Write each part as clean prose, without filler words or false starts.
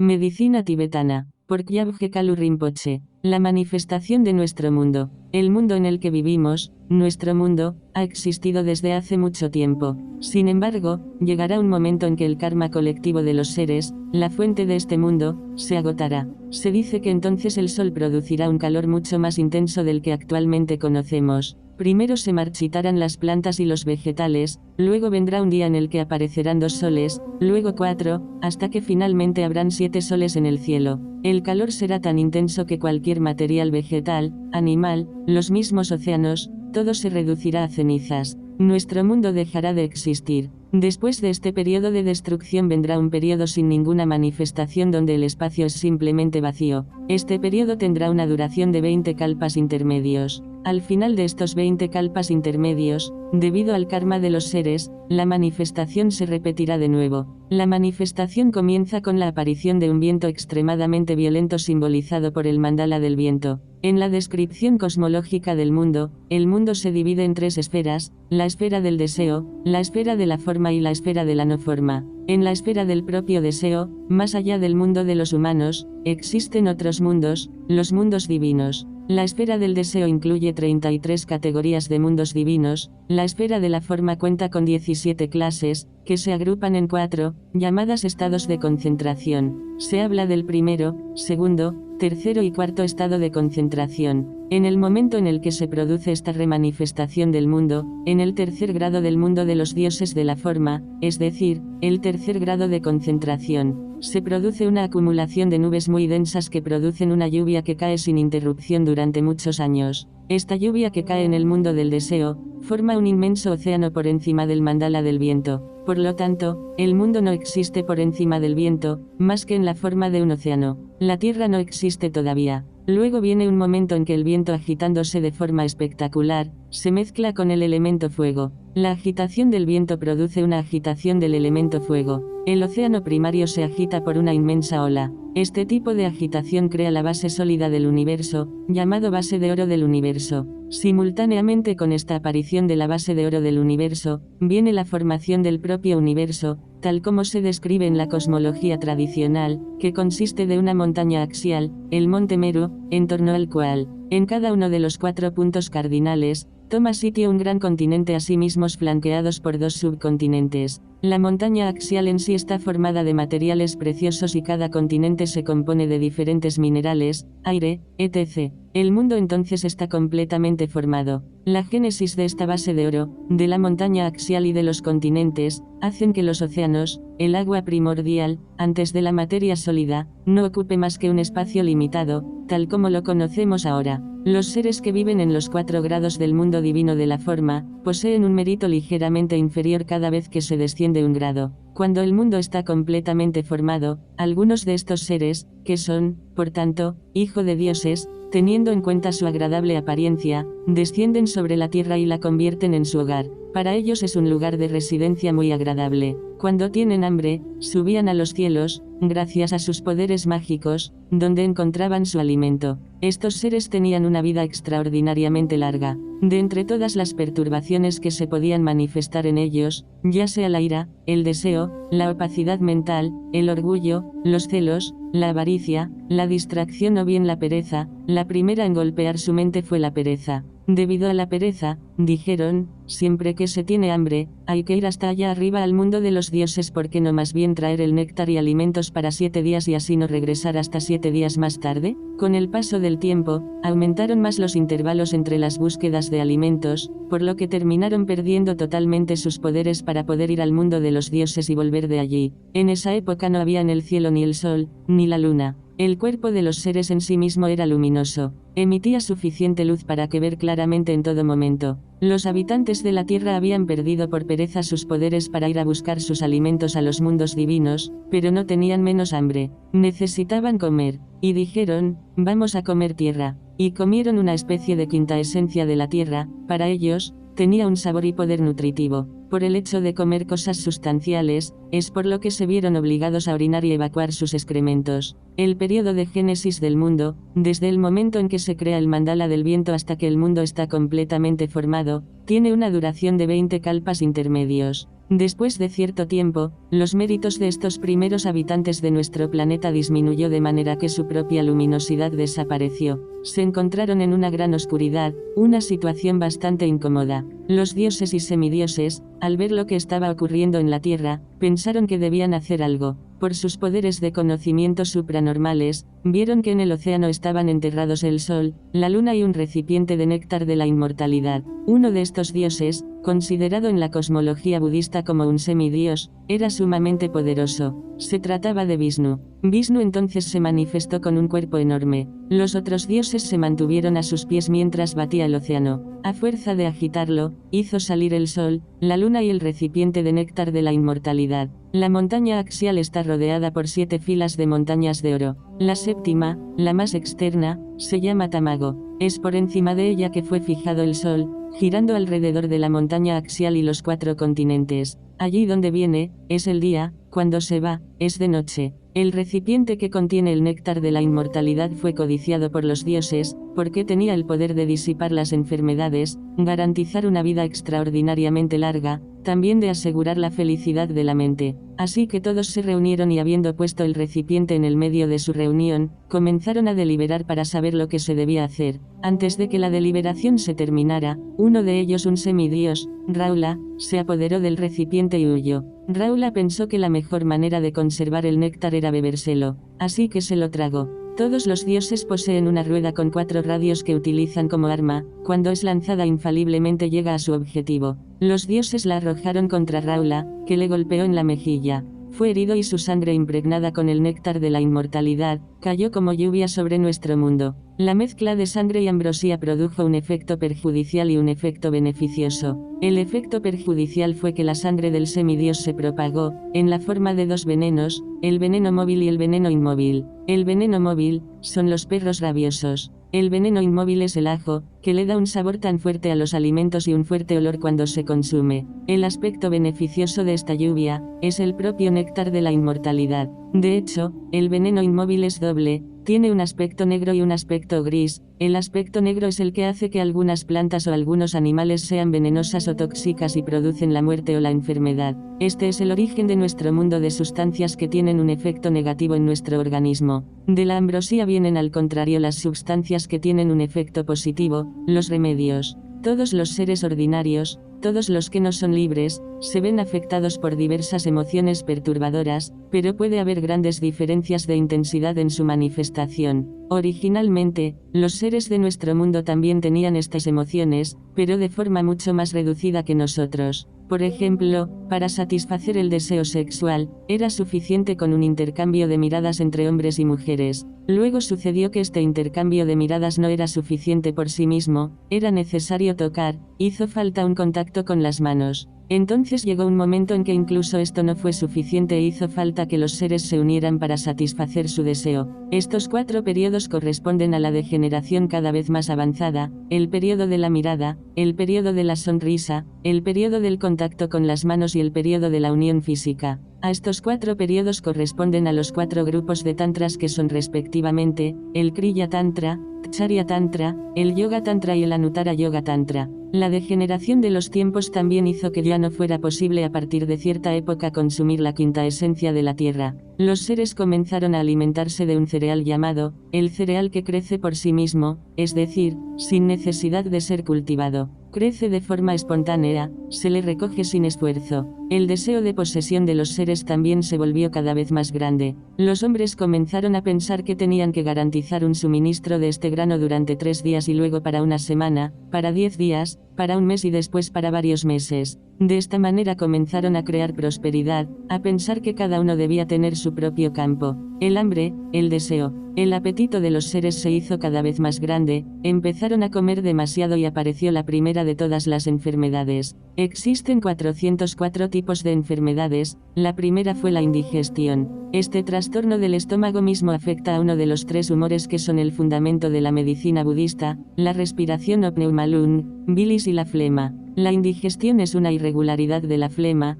Medicina tibetana, por Kyabje Kalu Rinpoche. La manifestación de nuestro mundo. El mundo en el que vivimos, nuestro mundo, ha existido desde hace mucho tiempo. Sin embargo, llegará un momento en que el karma colectivo de los seres, la fuente de este mundo, se agotará. Se dice que entonces el sol producirá un calor mucho más intenso del que actualmente conocemos. Primero se marchitarán las plantas y los vegetales, luego vendrá un día en el que aparecerán 2 soles, luego 4, hasta que finalmente habrán 7 soles en el cielo. El calor será tan intenso que cualquier material vegetal, animal, los mismos océanos, todo se reducirá a cenizas. Nuestro mundo dejará de existir. Después de este periodo de destrucción vendrá un periodo sin ninguna manifestación donde el espacio es simplemente vacío. Este periodo tendrá una duración de 20 kalpas intermedios. Al final de estos 20 kalpas intermedios, debido al karma de los seres, la manifestación se repetirá de nuevo. La manifestación comienza con la aparición de un viento extremadamente violento simbolizado por el mandala del viento. En la descripción cosmológica del mundo, el mundo se divide en 3 esferas: la esfera del deseo, la esfera de la forma y la esfera de la no forma. En la esfera del propio deseo, más allá del mundo de los humanos, existen otros mundos, los mundos divinos. La esfera del deseo incluye 33 categorías de mundos divinos. La esfera de la forma cuenta con 17 clases, que se agrupan en 4, llamadas estados de concentración. Se habla del primero, segundo, tercero y cuarto estado de concentración. En el momento en el que se produce esta remanifestación del mundo, en el tercer grado del mundo de los dioses de la forma, es decir, el tercer grado de concentración, se produce una acumulación de nubes muy densas que producen una lluvia que cae sin interrupción durante muchos años. Esta lluvia que cae en el mundo del deseo, forma un inmenso océano por encima del mandala del viento. Por lo tanto, el mundo no existe por encima del viento, más que en la forma de un océano. La Tierra no existe todavía. Luego viene un momento en que el viento, agitándose de forma espectacular, se mezcla con el elemento fuego. La agitación del viento produce una agitación del elemento fuego. El océano primario se agita por una inmensa ola. Este tipo de agitación crea la base sólida del universo, llamado base de oro del universo. Simultáneamente con esta aparición de la base de oro del universo, viene la formación del propio universo, tal como se describe en la cosmología tradicional, que consiste de una montaña axial, el monte Meru, en torno al cual, en cada uno de los 4 puntos cardinales, toma sitio un gran continente, asimismo flanqueados por 2 subcontinentes. La montaña axial en sí está formada de materiales preciosos y cada continente se compone de diferentes minerales, aire, etc. El mundo entonces está completamente formado. La génesis de esta base de oro, de la montaña axial y de los continentes, hacen que los océanos, el agua primordial, antes de la materia sólida, no ocupe más que un espacio limitado, tal como lo conocemos ahora. Los seres que viven en los 4 grados del mundo divino de la forma, poseen un mérito ligeramente inferior cada vez que se desciende un grado. Cuando el mundo está completamente formado, algunos de estos seres, que son, por tanto, hijo de dioses, teniendo en cuenta su agradable apariencia, descienden sobre la tierra y la convierten en su hogar. Para ellos es un lugar de residencia muy agradable. Cuando tienen hambre, subían a los cielos, gracias a sus poderes mágicos, donde encontraban su alimento. Estos seres tenían una vida extraordinariamente larga. De entre todas las perturbaciones que se podían manifestar en ellos, ya sea la ira, el deseo, la opacidad mental, el orgullo, los celos, la avaricia, la distracción o bien la pereza, la primera en golpear su mente fue la pereza. Debido a la pereza, dijeron, siempre que se tiene hambre, hay que ir hasta allá arriba al mundo de los dioses, ¿por qué no más bien traer el néctar y alimentos para 7 días y así no regresar hasta 7 días más tarde? Con el paso del tiempo, aumentaron más los intervalos entre las búsquedas de alimentos, por lo que terminaron perdiendo totalmente sus poderes para poder ir al mundo de los dioses y volver de allí. En esa época no había en el cielo ni el sol, ni la luna. El cuerpo de los seres en sí mismo era luminoso. Emitía suficiente luz para que ver claramente en todo momento. Los habitantes de la tierra habían perdido por pereza sus poderes para ir a buscar sus alimentos a los mundos divinos, pero no tenían menos hambre. Necesitaban comer. Y dijeron, vamos a comer tierra. Y comieron una especie de quinta esencia de la tierra. Para ellos, tenía un sabor y poder nutritivo. por el hecho de comer cosas sustanciales, es por lo que se vieron obligados a orinar y evacuar sus excrementos. El periodo de génesis del mundo, desde el momento en que se crea el mandala del viento hasta que el mundo está completamente formado, tiene una duración de 20 kalpas intermedios. Después de cierto tiempo, los méritos de estos primeros habitantes de nuestro planeta disminuyó de manera que su propia luminosidad desapareció. Se encontraron en una gran oscuridad, una situación bastante incómoda. Los dioses y semidioses, al ver lo que estaba ocurriendo en la Tierra, pensaron que debían hacer algo. Por sus poderes de conocimiento supranormales, vieron que en el océano estaban enterrados el sol, la luna y un recipiente de néctar de la inmortalidad. Uno de estos dioses, considerado en la cosmología budista como un semidios, era sumamente poderoso. Se trataba de Vishnu. Vishnu entonces se manifestó con un cuerpo enorme. Los otros dioses se mantuvieron a sus pies mientras batía el océano. A fuerza de agitarlo, hizo salir el sol, la luna y el recipiente de néctar de la inmortalidad. La montaña axial está rodeada por 7 filas de montañas de oro. La séptima, la más externa, se llama Tamago. Es por encima de ella que fue fijado el sol, girando alrededor de la montaña axial y los 4 continentes. Allí donde viene, es el día, cuando se va, es de noche. El recipiente que contiene el néctar de la inmortalidad fue codiciado por los dioses, porque tenía el poder de disipar las enfermedades, garantizar una vida extraordinariamente larga, también de asegurar la felicidad de la mente. Así que todos se reunieron y habiendo puesto el recipiente en el medio de su reunión, comenzaron a deliberar para saber lo que se debía hacer. Antes de que la deliberación se terminara, uno de ellos, un semidios, Raula, se apoderó del recipiente y huyó. Raula pensó que la mejor manera de conservar el néctar era bebérselo, así que se lo tragó. Todos los dioses poseen una rueda con 4 radios que utilizan como arma, cuando es lanzada infaliblemente llega a su objetivo. Los dioses la arrojaron contra Raula, que le golpeó en la mejilla. Fue herido y su sangre impregnada con el néctar de la inmortalidad, cayó como lluvia sobre nuestro mundo. La mezcla de sangre y ambrosía produjo un efecto perjudicial y un efecto beneficioso. El efecto perjudicial fue que la sangre del semidios se propagó, en la forma de 2 venenos, el veneno móvil y el veneno inmóvil. El veneno móvil, son los perros rabiosos. El veneno inmóvil es el ajo, que le da un sabor tan fuerte a los alimentos y un fuerte olor cuando se consume. El aspecto beneficioso de esta lluvia, es el propio néctar de la inmortalidad. De hecho, el veneno inmóvil es doble, tiene un aspecto negro y un aspecto gris. El aspecto negro es el que hace que algunas plantas o algunos animales sean venenosas o tóxicas y producen la muerte o la enfermedad. Este es el origen de nuestro mundo de sustancias que tienen un efecto negativo en nuestro organismo. De la ambrosía vienen al contrario las sustancias que tienen un efecto positivo, los remedios. Todos los seres ordinarios, todos los que no son libres, se ven afectados por diversas emociones perturbadoras, pero puede haber grandes diferencias de intensidad en su manifestación. Originalmente, los seres de nuestro mundo también tenían estas emociones, pero de forma mucho más reducida que nosotros. Por ejemplo, para satisfacer el deseo sexual, era suficiente con un intercambio de miradas entre hombres y mujeres. Luego sucedió que este intercambio de miradas no era suficiente por sí mismo, era necesario tocar, hizo falta un contacto con las manos. Entonces llegó un momento en que incluso esto no fue suficiente e hizo falta que los seres se unieran para satisfacer su deseo. Estos 4 periodos corresponden a la degeneración cada vez más avanzada, el periodo de la mirada, el periodo de la sonrisa, el periodo del contacto con las manos y el periodo de la unión física. A estos 4 periodos corresponden a los 4 grupos de tantras que son respectivamente, el Kriya Tantra, Acharya Tantra, el Yoga Tantra y el Anuttara Yoga Tantra. La degeneración de los tiempos también hizo que ya no fuera posible a partir de cierta época consumir la quinta esencia de la tierra. Los seres comenzaron a alimentarse de un cereal llamado, el cereal que crece por sí mismo, es decir, sin necesidad de ser cultivado. Crece de forma espontánea, se le recoge sin esfuerzo. El deseo de posesión de los seres también se volvió cada vez más grande. Los hombres comenzaron a pensar que tenían que garantizar un suministro de este grano durante 3 días y luego para una semana, para 10 días, para un mes y después para varios meses. De esta manera comenzaron a crear prosperidad, a pensar que cada uno debía tener su propio campo. El hambre, el deseo, el apetito de los seres se hizo cada vez más grande, empezaron a comer demasiado y apareció la primera de todas las enfermedades. Existen 404 tipos de enfermedades, la primera fue la indigestión. Este trastorno del estómago mismo afecta a uno de los 3 humores que son el fundamento de la medicina budista, la respiración o pneumalung, bilis y la flema. La indigestión es una irregularidad de la flema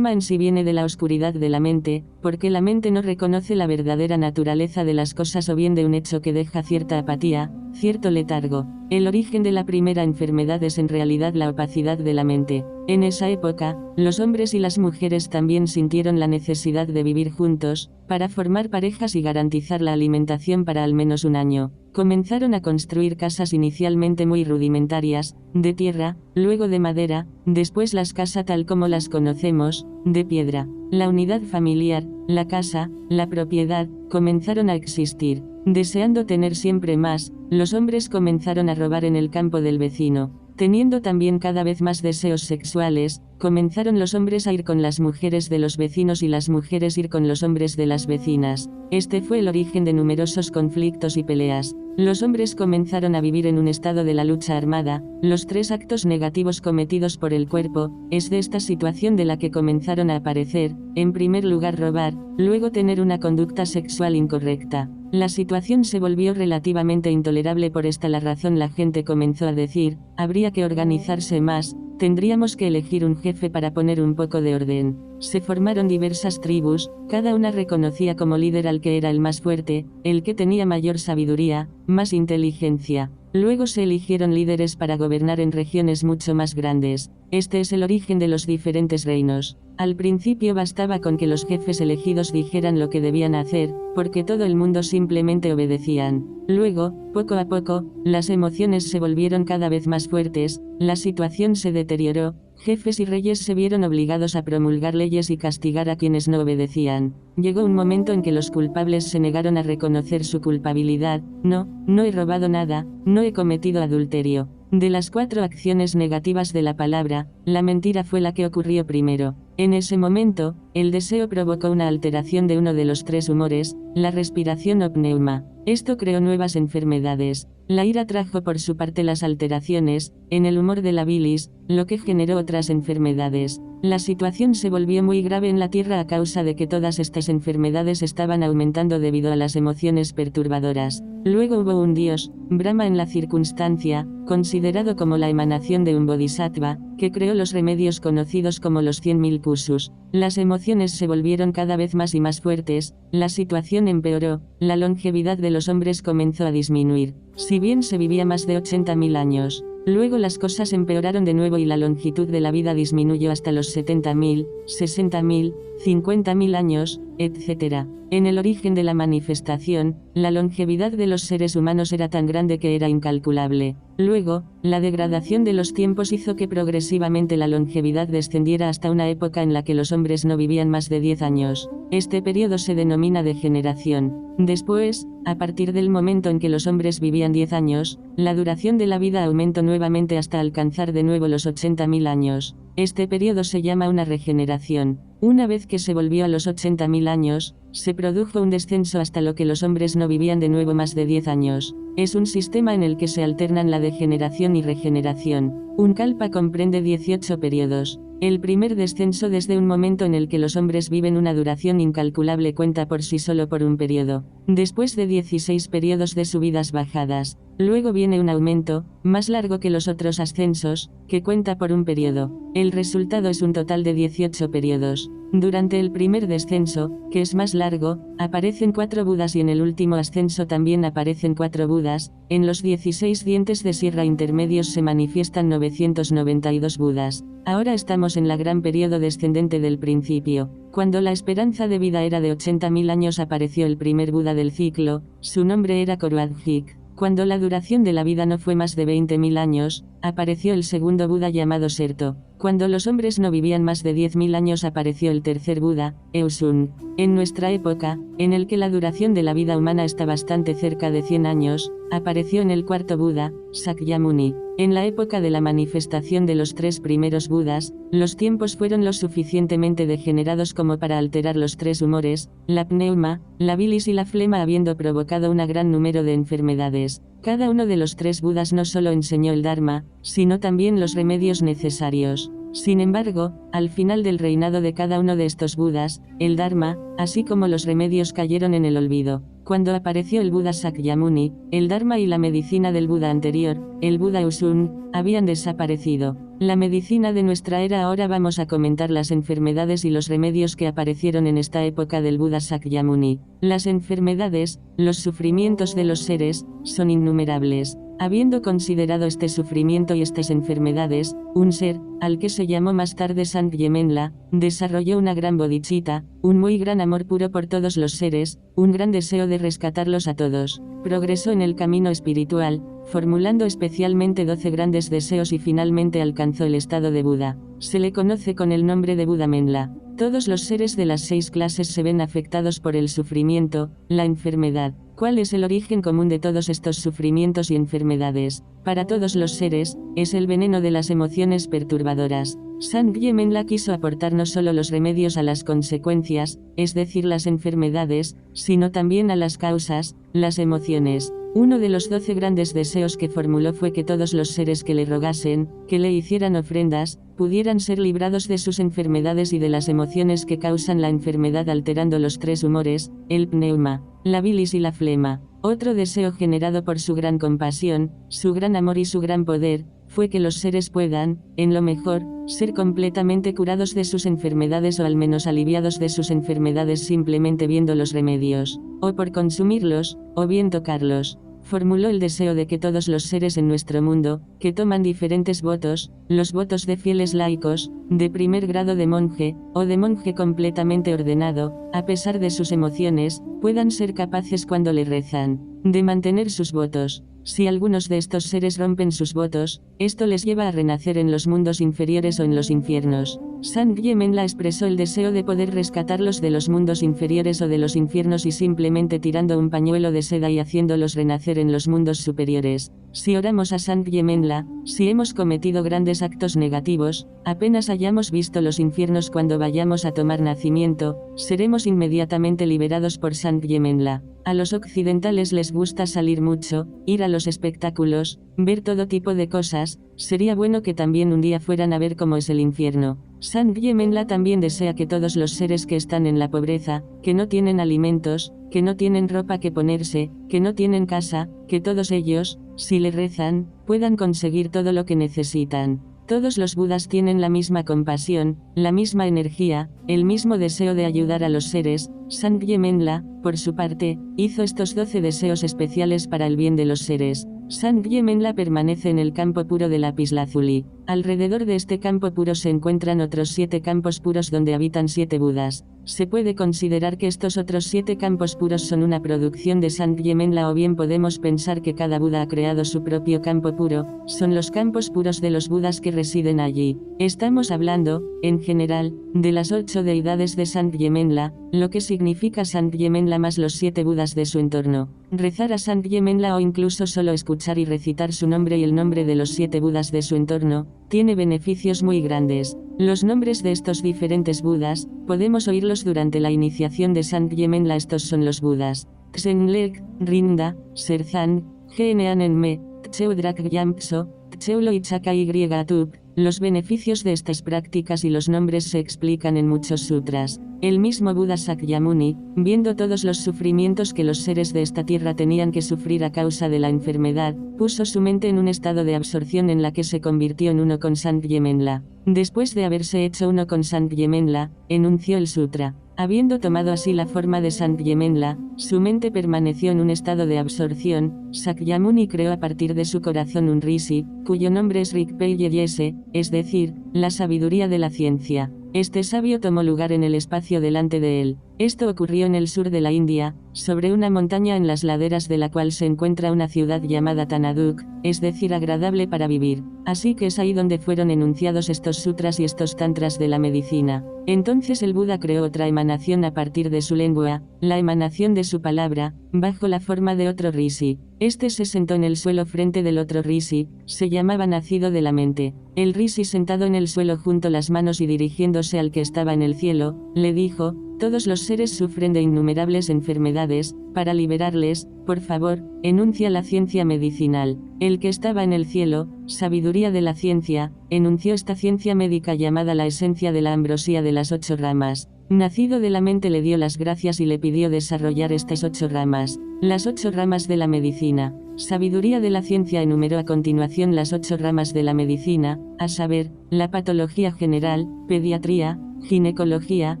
en sí viene de la oscuridad de la mente, porque la mente no reconoce la verdadera naturaleza de las cosas o bien de un hecho que deja cierta apatía, cierto letargo. El origen de la primera enfermedad es en realidad la opacidad de la mente. En esa época, los hombres y las mujeres también sintieron la necesidad de vivir juntos, para formar parejas y garantizar la alimentación para al menos un año. Comenzaron a construir casas inicialmente muy rudimentarias, de tierra, luego de madera, después las casas tal como las conocemos, de piedra. La unidad familiar, la casa, la propiedad, comenzaron a existir. Deseando tener siempre más, los hombres comenzaron a robar en el campo del vecino. Teniendo también cada vez más deseos sexuales, comenzaron los hombres a ir con las mujeres de los vecinos y las mujeres ir con los hombres de las vecinas. Este fue el origen de numerosos conflictos y peleas. Los hombres comenzaron a vivir en un estado de la lucha armada. Los 3 actos negativos cometidos por el cuerpo, es de esta situación de la que comenzaron a aparecer, en primer lugar robar, luego tener una conducta sexual incorrecta. La situación se volvió relativamente intolerable, por esta la razón la gente comenzó a decir, habría que organizarse más, tendríamos que elegir un jefe para poner un poco de orden. Se formaron diversas tribus, cada una reconocía como líder al que era el más fuerte, el que tenía mayor sabiduría, más inteligencia. Luego se eligieron líderes para gobernar en regiones mucho más grandes. Este es el origen de los diferentes reinos. Al principio bastaba con que los jefes elegidos dijeran lo que debían hacer, porque todo el mundo simplemente obedecían. Luego, poco a poco, las emociones se volvieron cada vez más fuertes, la situación se deterioró, jefes y reyes se vieron obligados a promulgar leyes y castigar a quienes no obedecían. Llegó un momento en que los culpables se negaron a reconocer su culpabilidad. No he robado nada, no he cometido adulterio. De las 4 acciones negativas de la palabra, la mentira fue la que ocurrió primero. En ese momento, el deseo provocó una alteración de uno de los 3 humores, la respiración o pneuma. Esto creó nuevas enfermedades. La ira trajo por su parte las alteraciones, en el humor de la bilis, lo que generó otras enfermedades. La situación se volvió muy grave en la tierra a causa de que todas estas enfermedades estaban aumentando debido a las emociones perturbadoras. Luego hubo un dios, Brahma en la circunstancia, considerado como la emanación de un bodhisattva, que creó los remedios conocidos como los 100.000 kusus. Las emociones se volvieron cada vez más y más fuertes, la situación empeoró, la longevidad de los hombres comenzó a disminuir. Si bien se vivía más de 80.000 años, luego las cosas empeoraron de nuevo y la longitud de la vida disminuyó hasta los 70.000, 60.000, 50.000 años, etc. En el origen de la manifestación, la longevidad de los seres humanos era tan grande que era incalculable. Luego, la degradación de los tiempos hizo que progresivamente la longevidad descendiera hasta una época en la que los hombres no vivían más de 10 años. Este periodo se denomina degeneración. Después, a partir del momento en que los hombres vivían 10 años, la duración de la vida aumentó nuevamente hasta alcanzar de nuevo los 80.000 años. Este periodo se llama una regeneración. Una vez que se volvió a los 80.000 años, se produjo un descenso hasta lo que los hombres no vivían de nuevo más de 10 años. Es un sistema en el que se alternan la degeneración y regeneración. Un kalpa comprende 18 periodos. El primer descenso desde un momento en el que los hombres viven una duración incalculable cuenta por sí solo por un periodo. Después de 16 periodos de subidas bajadas, luego viene un aumento, más largo que los otros ascensos, que cuenta por un periodo. El resultado es un total de 18 periodos. Durante el primer descenso, que es más largo, aparecen 4 Budas y en el último ascenso también aparecen 4 Budas. En los 16 dientes de sierra intermedios se manifiestan 992 Budas. Ahora estamos en la gran periodo descendente del principio. Cuando la esperanza de vida era de 80.000 años apareció el primer Buda del ciclo, su nombre era Koruadjik. Cuando la duración de la vida no fue más de 20.000 años, apareció el segundo Buda llamado Serto. Cuando los hombres no vivían más de 10.000 años apareció el tercer Buda, Eusung. En nuestra época, en el que la duración de la vida humana está bastante cerca de 100 años, apareció en el cuarto Buda, Sakyamuni. En la época de la manifestación de los 3 primeros Budas, los tiempos fueron lo suficientemente degenerados como para alterar los 3 humores, la pneuma, la bilis y la flema, habiendo provocado un gran número de enfermedades. Cada uno de los 3 Budas no solo enseñó el Dharma, sino también los remedios necesarios. Sin embargo, al final del reinado de cada uno de estos Budas, el Dharma, así como los remedios cayeron en el olvido. Cuando apareció el Buda Sakyamuni, el Dharma y la medicina del Buda anterior, el Buda Usun, habían desaparecido. La medicina de nuestra era. Ahora vamos a comentar las enfermedades y los remedios que aparecieron en esta época del Buda Sakyamuni. Las enfermedades, los sufrimientos de los seres, son innumerables. Habiendo considerado este sufrimiento y estas enfermedades, un ser, al que se llamó más tarde Sangyemenla, desarrolló una gran bodhicitta, un muy gran amor puro por todos los seres, un gran deseo de rescatarlos a todos. Progresó en el camino espiritual, formulando especialmente 12 grandes deseos y finalmente alcanzó el estado de Buda. Se le conoce con el nombre de Buda Menla. Todos los seres de las 6 clases se ven afectados por el sufrimiento, la enfermedad. ¿Cuál es el origen común de todos estos sufrimientos y enfermedades? Para todos los seres, es el veneno de las emociones perturbadoras. Sangyemenla quiso aportar no solo los remedios a las consecuencias, es decir, las enfermedades, sino también a las causas, las emociones. Uno de los 12 grandes deseos que formuló fue que todos los seres que le rogasen, que le hicieran ofrendas, pudieran ser librados de sus enfermedades y de las emociones que causan la enfermedad alterando los 3 humores, el pneuma, la bilis y la flema. Otro deseo generado por su gran compasión, su gran amor y su gran poder, fue que los seres puedan, en lo mejor, ser completamente curados de sus enfermedades o al menos aliviados de sus enfermedades simplemente viendo los remedios, o por consumirlos, o bien tocarlos. Formuló el deseo de que todos los seres en nuestro mundo, que toman diferentes votos, los votos de fieles laicos, de primer grado de monje, o de monje completamente ordenado, a pesar de sus emociones, puedan ser capaces cuando le rezan, de mantener sus votos. Si algunos de estos seres rompen sus votos, esto les lleva a renacer en los mundos inferiores o en los infiernos. Sangyemenla expresó el deseo de poder rescatarlos de los mundos inferiores o de los infiernos y simplemente tirando un pañuelo de seda y haciéndolos renacer en los mundos superiores. Si oramos a Sangyemenla, si hemos cometido grandes actos negativos, apenas hayamos visto los infiernos cuando vayamos a tomar nacimiento, seremos inmediatamente liberados por Sangyemenla. A los occidentales les gusta salir mucho, ir a los espectáculos, ver todo tipo de cosas. Sería bueno que también un día fueran a ver cómo es el infierno. Sangyemenla también desea que todos los seres que están en la pobreza, que no tienen alimentos, que no tienen ropa que ponerse, que no tienen casa, que todos ellos, si le rezan, puedan conseguir todo lo que necesitan. Todos los budas tienen la misma compasión, la misma energía, el mismo deseo de ayudar a los seres. Sangyemenla, por su parte, hizo estos 12 deseos especiales para el bien de los seres. Sangyemenla permanece en el campo puro de Lapislázuli. Alrededor de este campo puro se encuentran otros 7 campos puros donde habitan 7 budas. Se puede considerar que estos otros 7 campos puros son una producción de Sangyemenla o bien podemos pensar que cada buda ha creado su propio campo puro, son los campos puros de los budas que residen allí. Estamos hablando, en general, de las 8 deidades de Sangyemenla, lo que significa Sangyemenla más los 7 budas de su entorno. Rezar a Sangyemenla o incluso solo escuchar y recitar su nombre y el nombre de los 7 budas de su entorno, tiene beneficios muy grandes. Los nombres de estos diferentes budas, podemos oírlos durante la iniciación de Sangyemenla. Estos son los budas: Tsenlek, Rinda, Serzan, Geneanenme, Tcheudrak Yampso, Tcheulo y Chaka Yatup. Los beneficios de estas prácticas y los nombres se explican en muchos sutras. El mismo Buda Sakyamuni, viendo todos los sufrimientos que los seres de esta tierra tenían que sufrir a causa de la enfermedad, puso su mente en un estado de absorción en la que se convirtió en uno con Sangyemenla. Después de haberse hecho uno con Sangyemenla, enunció el sutra. Habiendo tomado así la forma de Sangyemenla, su mente permaneció en un estado de absorción. Sakyamuni creó a partir de su corazón un rishi, cuyo nombre es Rigpei Yeyese, es decir, la sabiduría de la ciencia. Este sabio tomó lugar en el espacio delante de él. Esto ocurrió en el sur de la India, sobre una montaña en las laderas de la cual se encuentra una ciudad llamada Tanaduk, es decir, agradable para vivir. Así que es ahí donde fueron enunciados estos sutras y estos tantras de la medicina. Entonces el Buda creó otra emanación a partir de su lengua, la emanación de su palabra, bajo la forma de otro rishi. Este se sentó en el suelo frente del otro rishi, se llamaba nacido de la mente. El rishi sentado en el suelo junto las manos y dirigiéndose al que estaba en el cielo, le dijo: todos los seres sufren de innumerables enfermedades, para liberarles, por favor, enuncia la ciencia medicinal. El que estaba en el cielo, sabiduría de la ciencia, enunció esta ciencia médica llamada la esencia de la ambrosía de las 8 ramas. nacido de la mente, le dio las gracias y le pidió desarrollar estas 8 ramas, las 8 ramas de la medicina. Sabiduría de la ciencia enumeró a continuación las 8 ramas de la medicina, a saber, la patología general, pediatría, ginecología,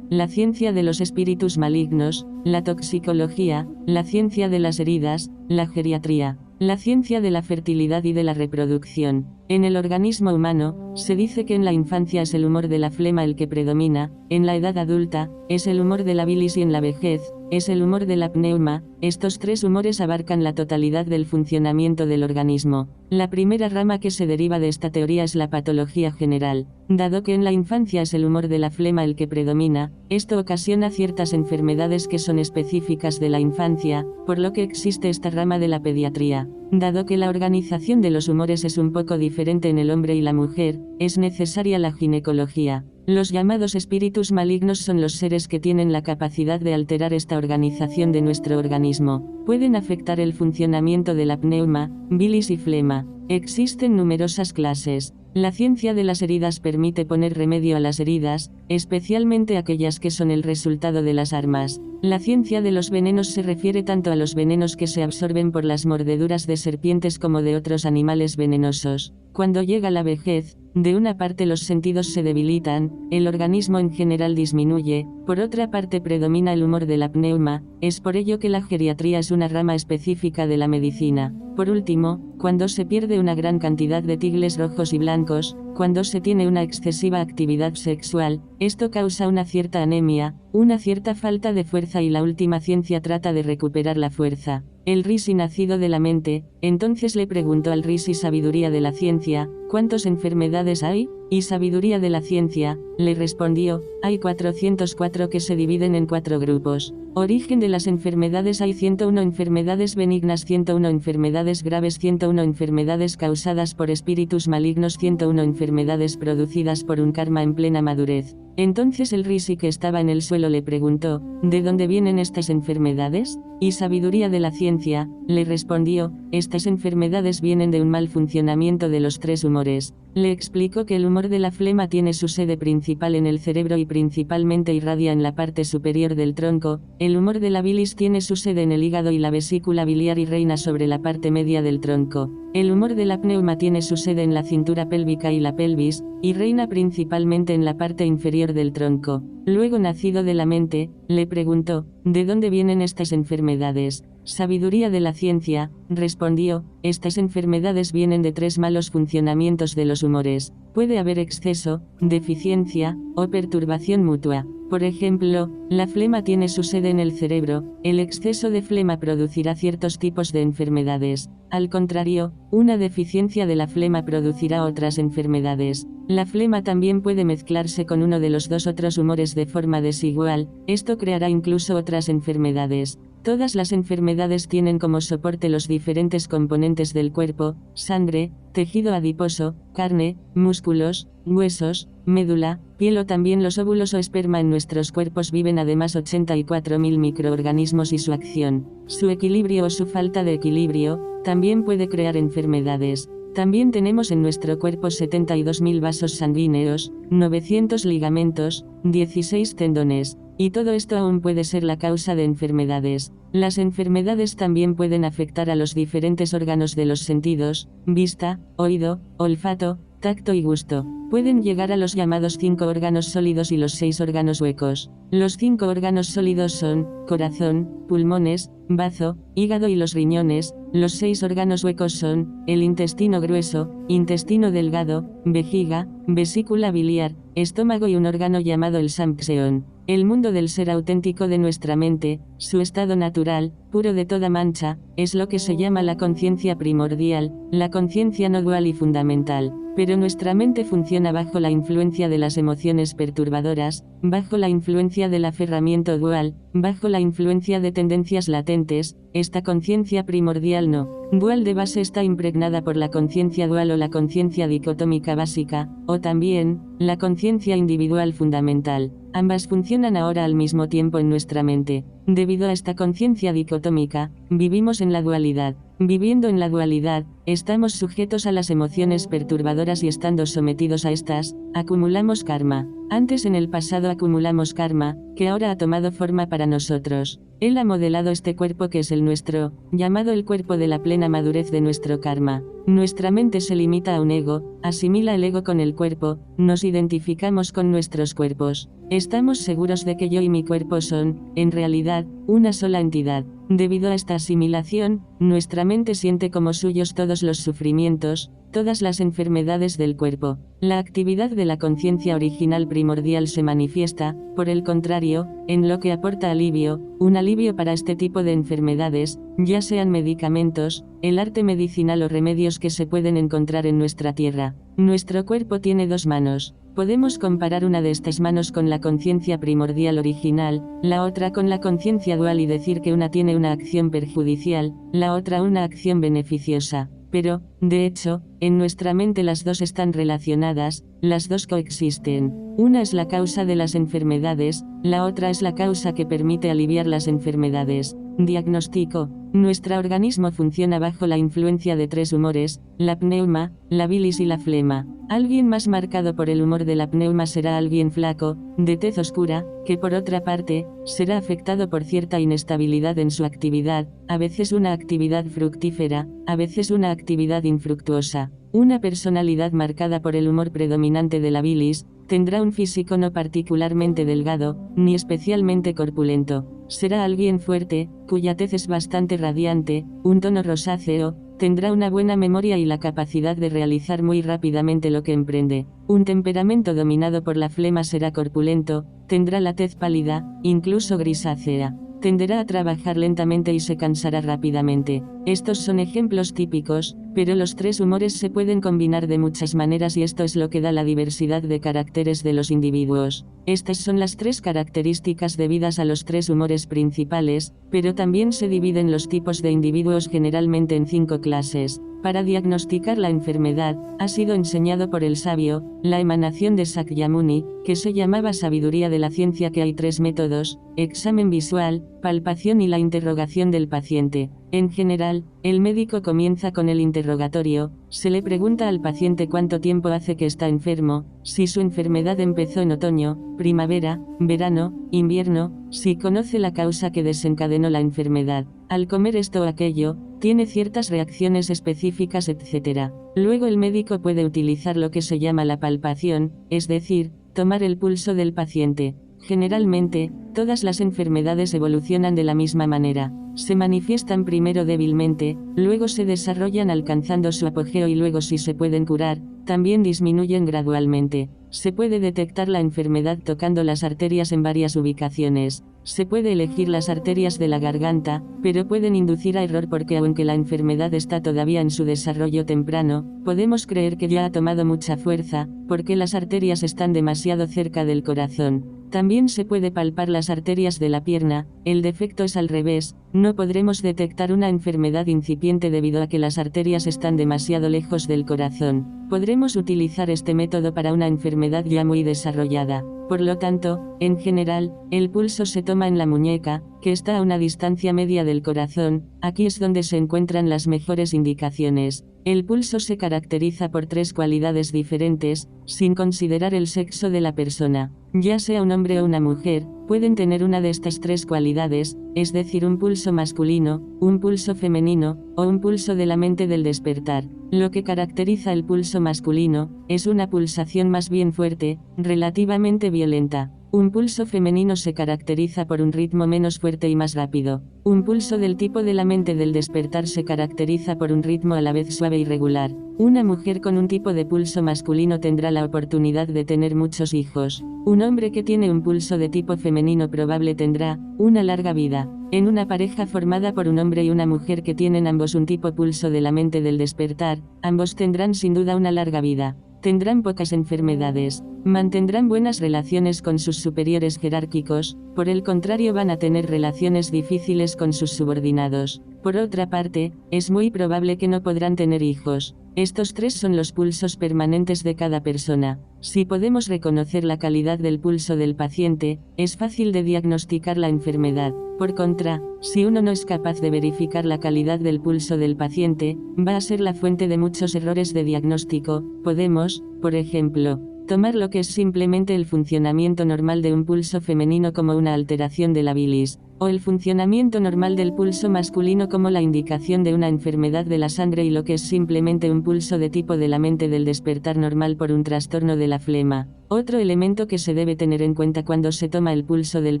la ciencia de los espíritus malignos, la toxicología, la ciencia de las heridas, la geriatría, la ciencia de la fertilidad y de la reproducción. En el organismo humano, se dice que en la infancia es el humor de la flema el que predomina, en la edad adulta, es el humor de la bilis y en la vejez, es el humor de la pneuma. Estos 3 humores abarcan la totalidad del funcionamiento del organismo. La primera rama que se deriva de esta teoría es la patología general. Dado que en la infancia es el humor de la flema el que predomina, esto ocasiona ciertas enfermedades que son específicas de la infancia, por lo que existe esta rama de la pediatría. Dado que la organización de los humores es un poco diferente en el hombre y la mujer, es necesaria la ginecología. Los llamados espíritus malignos son los seres que tienen la capacidad de alterar esta organización de nuestro organismo. Pueden afectar el funcionamiento de la pneuma, bilis y flema. Existen numerosas clases. La ciencia de las heridas permite poner remedio a las heridas, especialmente aquellas que son el resultado de las armas. La ciencia de los venenos se refiere tanto a los venenos que se absorben por las mordeduras de serpientes como de otros animales venenosos. Cuando llega la vejez, de una parte los sentidos se debilitan, el organismo en general disminuye, por otra parte predomina el humor de la pneuma, es por ello que la geriatría es una rama específica de la medicina. Por último, cuando se pierde una gran cantidad de tigles rojos y blancos, cuando se tiene una excesiva actividad sexual, esto causa una cierta anemia, una cierta falta de fuerza y la última ciencia trata de recuperar la fuerza. El Risi nacido de la mente, entonces le preguntó al Risi sabiduría de la ciencia, ¿cuántas enfermedades hay? Y sabiduría de la ciencia, le respondió, hay 404 que se dividen en 4 grupos. Origen de las enfermedades: hay 101 enfermedades benignas, 101 enfermedades graves, 101 enfermedades causadas por espíritus malignos, 101 enfermedades producidas por un karma en plena madurez. Entonces el Risi que estaba en el suelo le preguntó, ¿de dónde vienen estas enfermedades? Y sabiduría de la ciencia, le respondió, estas enfermedades vienen de un mal funcionamiento de los 3 humores. Le explicó que el humor de la flema tiene su sede principal en el cerebro y principalmente irradia en la parte superior del tronco. El humor de la bilis tiene su sede en el hígado y la vesícula biliar y reina sobre la parte media del tronco. El humor de la pneuma tiene su sede en la cintura pélvica y la pelvis, y reina principalmente en la parte inferior del tronco. Luego, nacido de la mente, le preguntó, ¿de dónde vienen estas enfermedades? Sabiduría de la ciencia, respondió, estas enfermedades vienen de 3 malos funcionamientos de los humores. Puede haber exceso, deficiencia, o perturbación mutua. Por ejemplo, la flema tiene su sede en el cerebro, el exceso de flema producirá ciertos tipos de enfermedades. Al contrario, una deficiencia de la flema producirá otras enfermedades. La flema también puede mezclarse con uno de los 2 otros humores de forma desigual, esto creará incluso otras enfermedades. Todas las enfermedades tienen como soporte los diferentes componentes del cuerpo: sangre, tejido adiposo, carne, músculos, huesos, médula, piel o también los óvulos o esperma. En nuestros cuerpos viven además 84.000 microorganismos y su acción, su equilibrio o su falta de equilibrio, también puede crear enfermedades. También tenemos en nuestro cuerpo 72.000 vasos sanguíneos, 900 ligamentos, 16 tendones. Y todo esto aún puede ser la causa de enfermedades. Las enfermedades también pueden afectar a los diferentes órganos de los sentidos: vista, oído, olfato, tacto y gusto. Pueden llegar a los llamados 5 órganos sólidos y los 6 órganos huecos. Los 5 órganos sólidos son corazón, pulmones, bazo, hígado y los riñones. Los 6 órganos huecos son el intestino grueso, intestino delgado, vejiga, vesícula biliar, estómago y un órgano llamado el samxeón. El mundo del ser auténtico de nuestra mente, su estado natural, puro de toda mancha, es lo que se llama la conciencia primordial, la conciencia no dual y fundamental. Pero nuestra mente funciona bajo la influencia de las emociones perturbadoras, bajo la influencia del aferramiento dual, bajo la influencia de tendencias latentes. Esta conciencia primordial no dual de base está impregnada por la conciencia dual o la conciencia dicotómica básica, o también, la conciencia individual fundamental. Ambas funcionan ahora al mismo tiempo en nuestra mente. Debido a esta conciencia dicotómica, vivimos en la dualidad. Viviendo en la dualidad, estamos sujetos a las emociones perturbadoras y estando sometidos a estas, acumulamos karma. Antes en el pasado acumulamos karma, que ahora ha tomado forma para nosotros. Él ha modelado este cuerpo que es el nuestro, llamado el cuerpo de la plena madurez de nuestro karma. Nuestra mente se limita a un ego, asimila el ego con el cuerpo, nos identificamos con nuestros cuerpos. Estamos seguros de que yo y mi cuerpo son, en realidad, una sola entidad. Debido a esta asimilación, nuestra mente siente como suyos todos los sufrimientos, todas las enfermedades del cuerpo. La actividad de la conciencia original primordial se manifiesta, por el contrario, en lo que aporta alivio, un alivio para este tipo de enfermedades, ya sean medicamentos, el arte medicinal o remedios que se pueden encontrar en nuestra tierra. Nuestro cuerpo tiene dos manos. Podemos comparar una de estas manos con la conciencia primordial original, la otra con la conciencia dual y decir que una tiene una acción perjudicial, la otra una acción beneficiosa. Pero, de hecho, en nuestra mente las dos están relacionadas, las dos coexisten. Una es la causa de las enfermedades, la otra es la causa que permite aliviar las enfermedades. Diagnóstico. Nuestro organismo funciona bajo la influencia de tres humores, la pneuma, la bilis y la flema. Alguien más marcado por el humor de la pneuma será alguien flaco, de tez oscura, que por otra parte, será afectado por cierta inestabilidad en su actividad, a veces una actividad fructífera, a veces una actividad infructuosa. Una personalidad marcada por el humor predominante de la bilis, tendrá un físico no particularmente delgado, ni especialmente corpulento. Será alguien fuerte, cuya tez es bastante radiante, un tono rosáceo, tendrá una buena memoria y la capacidad de realizar muy rápidamente lo que emprende. Un temperamento dominado por la flema será corpulento, tendrá la tez pálida, incluso grisácea. Tenderá a trabajar lentamente y se cansará rápidamente. Estos son ejemplos típicos, pero los tres humores se pueden combinar de muchas maneras y esto es lo que da la diversidad de caracteres de los individuos. Estas son las tres características debidas a los tres humores principales, pero también se dividen los tipos de individuos generalmente en 5 clases. Para diagnosticar la enfermedad, ha sido enseñado por el sabio, la emanación de Sakyamuni, que se llamaba sabiduría de la ciencia, que hay 3 métodos: examen visual, palpación y la interrogación del paciente. En general, el médico comienza con el interrogatorio, se le pregunta al paciente cuánto tiempo hace que está enfermo, si su enfermedad empezó en otoño, primavera, verano, invierno, si conoce la causa que desencadenó la enfermedad, al comer esto o aquello, tiene ciertas reacciones específicas, etc. Luego el médico puede utilizar lo que se llama la palpación, es decir, tomar el pulso del paciente. Generalmente, todas las enfermedades evolucionan de la misma manera. Se manifiestan primero débilmente, luego se desarrollan alcanzando su apogeo y luego, si se pueden curar, también disminuyen gradualmente. Se puede detectar la enfermedad tocando las arterias en varias ubicaciones. Se puede elegir las arterias de la garganta, pero pueden inducir a error porque aunque la enfermedad está todavía en su desarrollo temprano, podemos creer que ya ha tomado mucha fuerza, porque las arterias están demasiado cerca del corazón. También se puede palpar las arterias de la pierna, el defecto es al revés, no podremos detectar una enfermedad incipiente debido a que las arterias están demasiado lejos del corazón. Podremos utilizar este método para una enfermedad ya muy desarrollada. Por lo tanto, en general, el pulso se toma en la muñeca, que está a una distancia media del corazón. Aquí es donde se encuentran las mejores indicaciones. El pulso se caracteriza por 3 cualidades diferentes, sin considerar el sexo de la persona. Ya sea un hombre o una mujer, pueden tener una de estas 3 cualidades, es decir, un pulso masculino, un pulso femenino, o un pulso de la mente del despertar. Lo que caracteriza el pulso masculino, es una pulsación más bien fuerte, relativamente violenta. Un pulso femenino se caracteriza por un ritmo menos fuerte y más rápido. Un pulso del tipo de la mente del despertar se caracteriza por un ritmo a la vez suave y regular. Una mujer con un tipo de pulso masculino tendrá la oportunidad de tener muchos hijos. Un hombre que tiene un pulso de tipo femenino probable tendrá una larga vida. En una pareja formada por un hombre y una mujer que tienen ambos un tipo pulso de la mente del despertar, ambos tendrán sin duda una larga vida. Tendrán pocas enfermedades, mantendrán buenas relaciones con sus superiores jerárquicos, por el contrario van a tener relaciones difíciles con sus subordinados. Por otra parte, es muy probable que no podrán tener hijos. Estos 3 son los pulsos permanentes de cada persona. Si podemos reconocer la calidad del pulso del paciente, es fácil de diagnosticar la enfermedad. Por contra, si uno no es capaz de verificar la calidad del pulso del paciente, va a ser la fuente de muchos errores de diagnóstico. Podemos, por ejemplo, tomar lo que es simplemente el funcionamiento normal de un pulso femenino como una alteración de la bilis, o el funcionamiento normal del pulso masculino como la indicación de una enfermedad de la sangre y lo que es simplemente un pulso de tipo de la mente del despertar normal por un trastorno de la flema. Otro elemento que se debe tener en cuenta cuando se toma el pulso del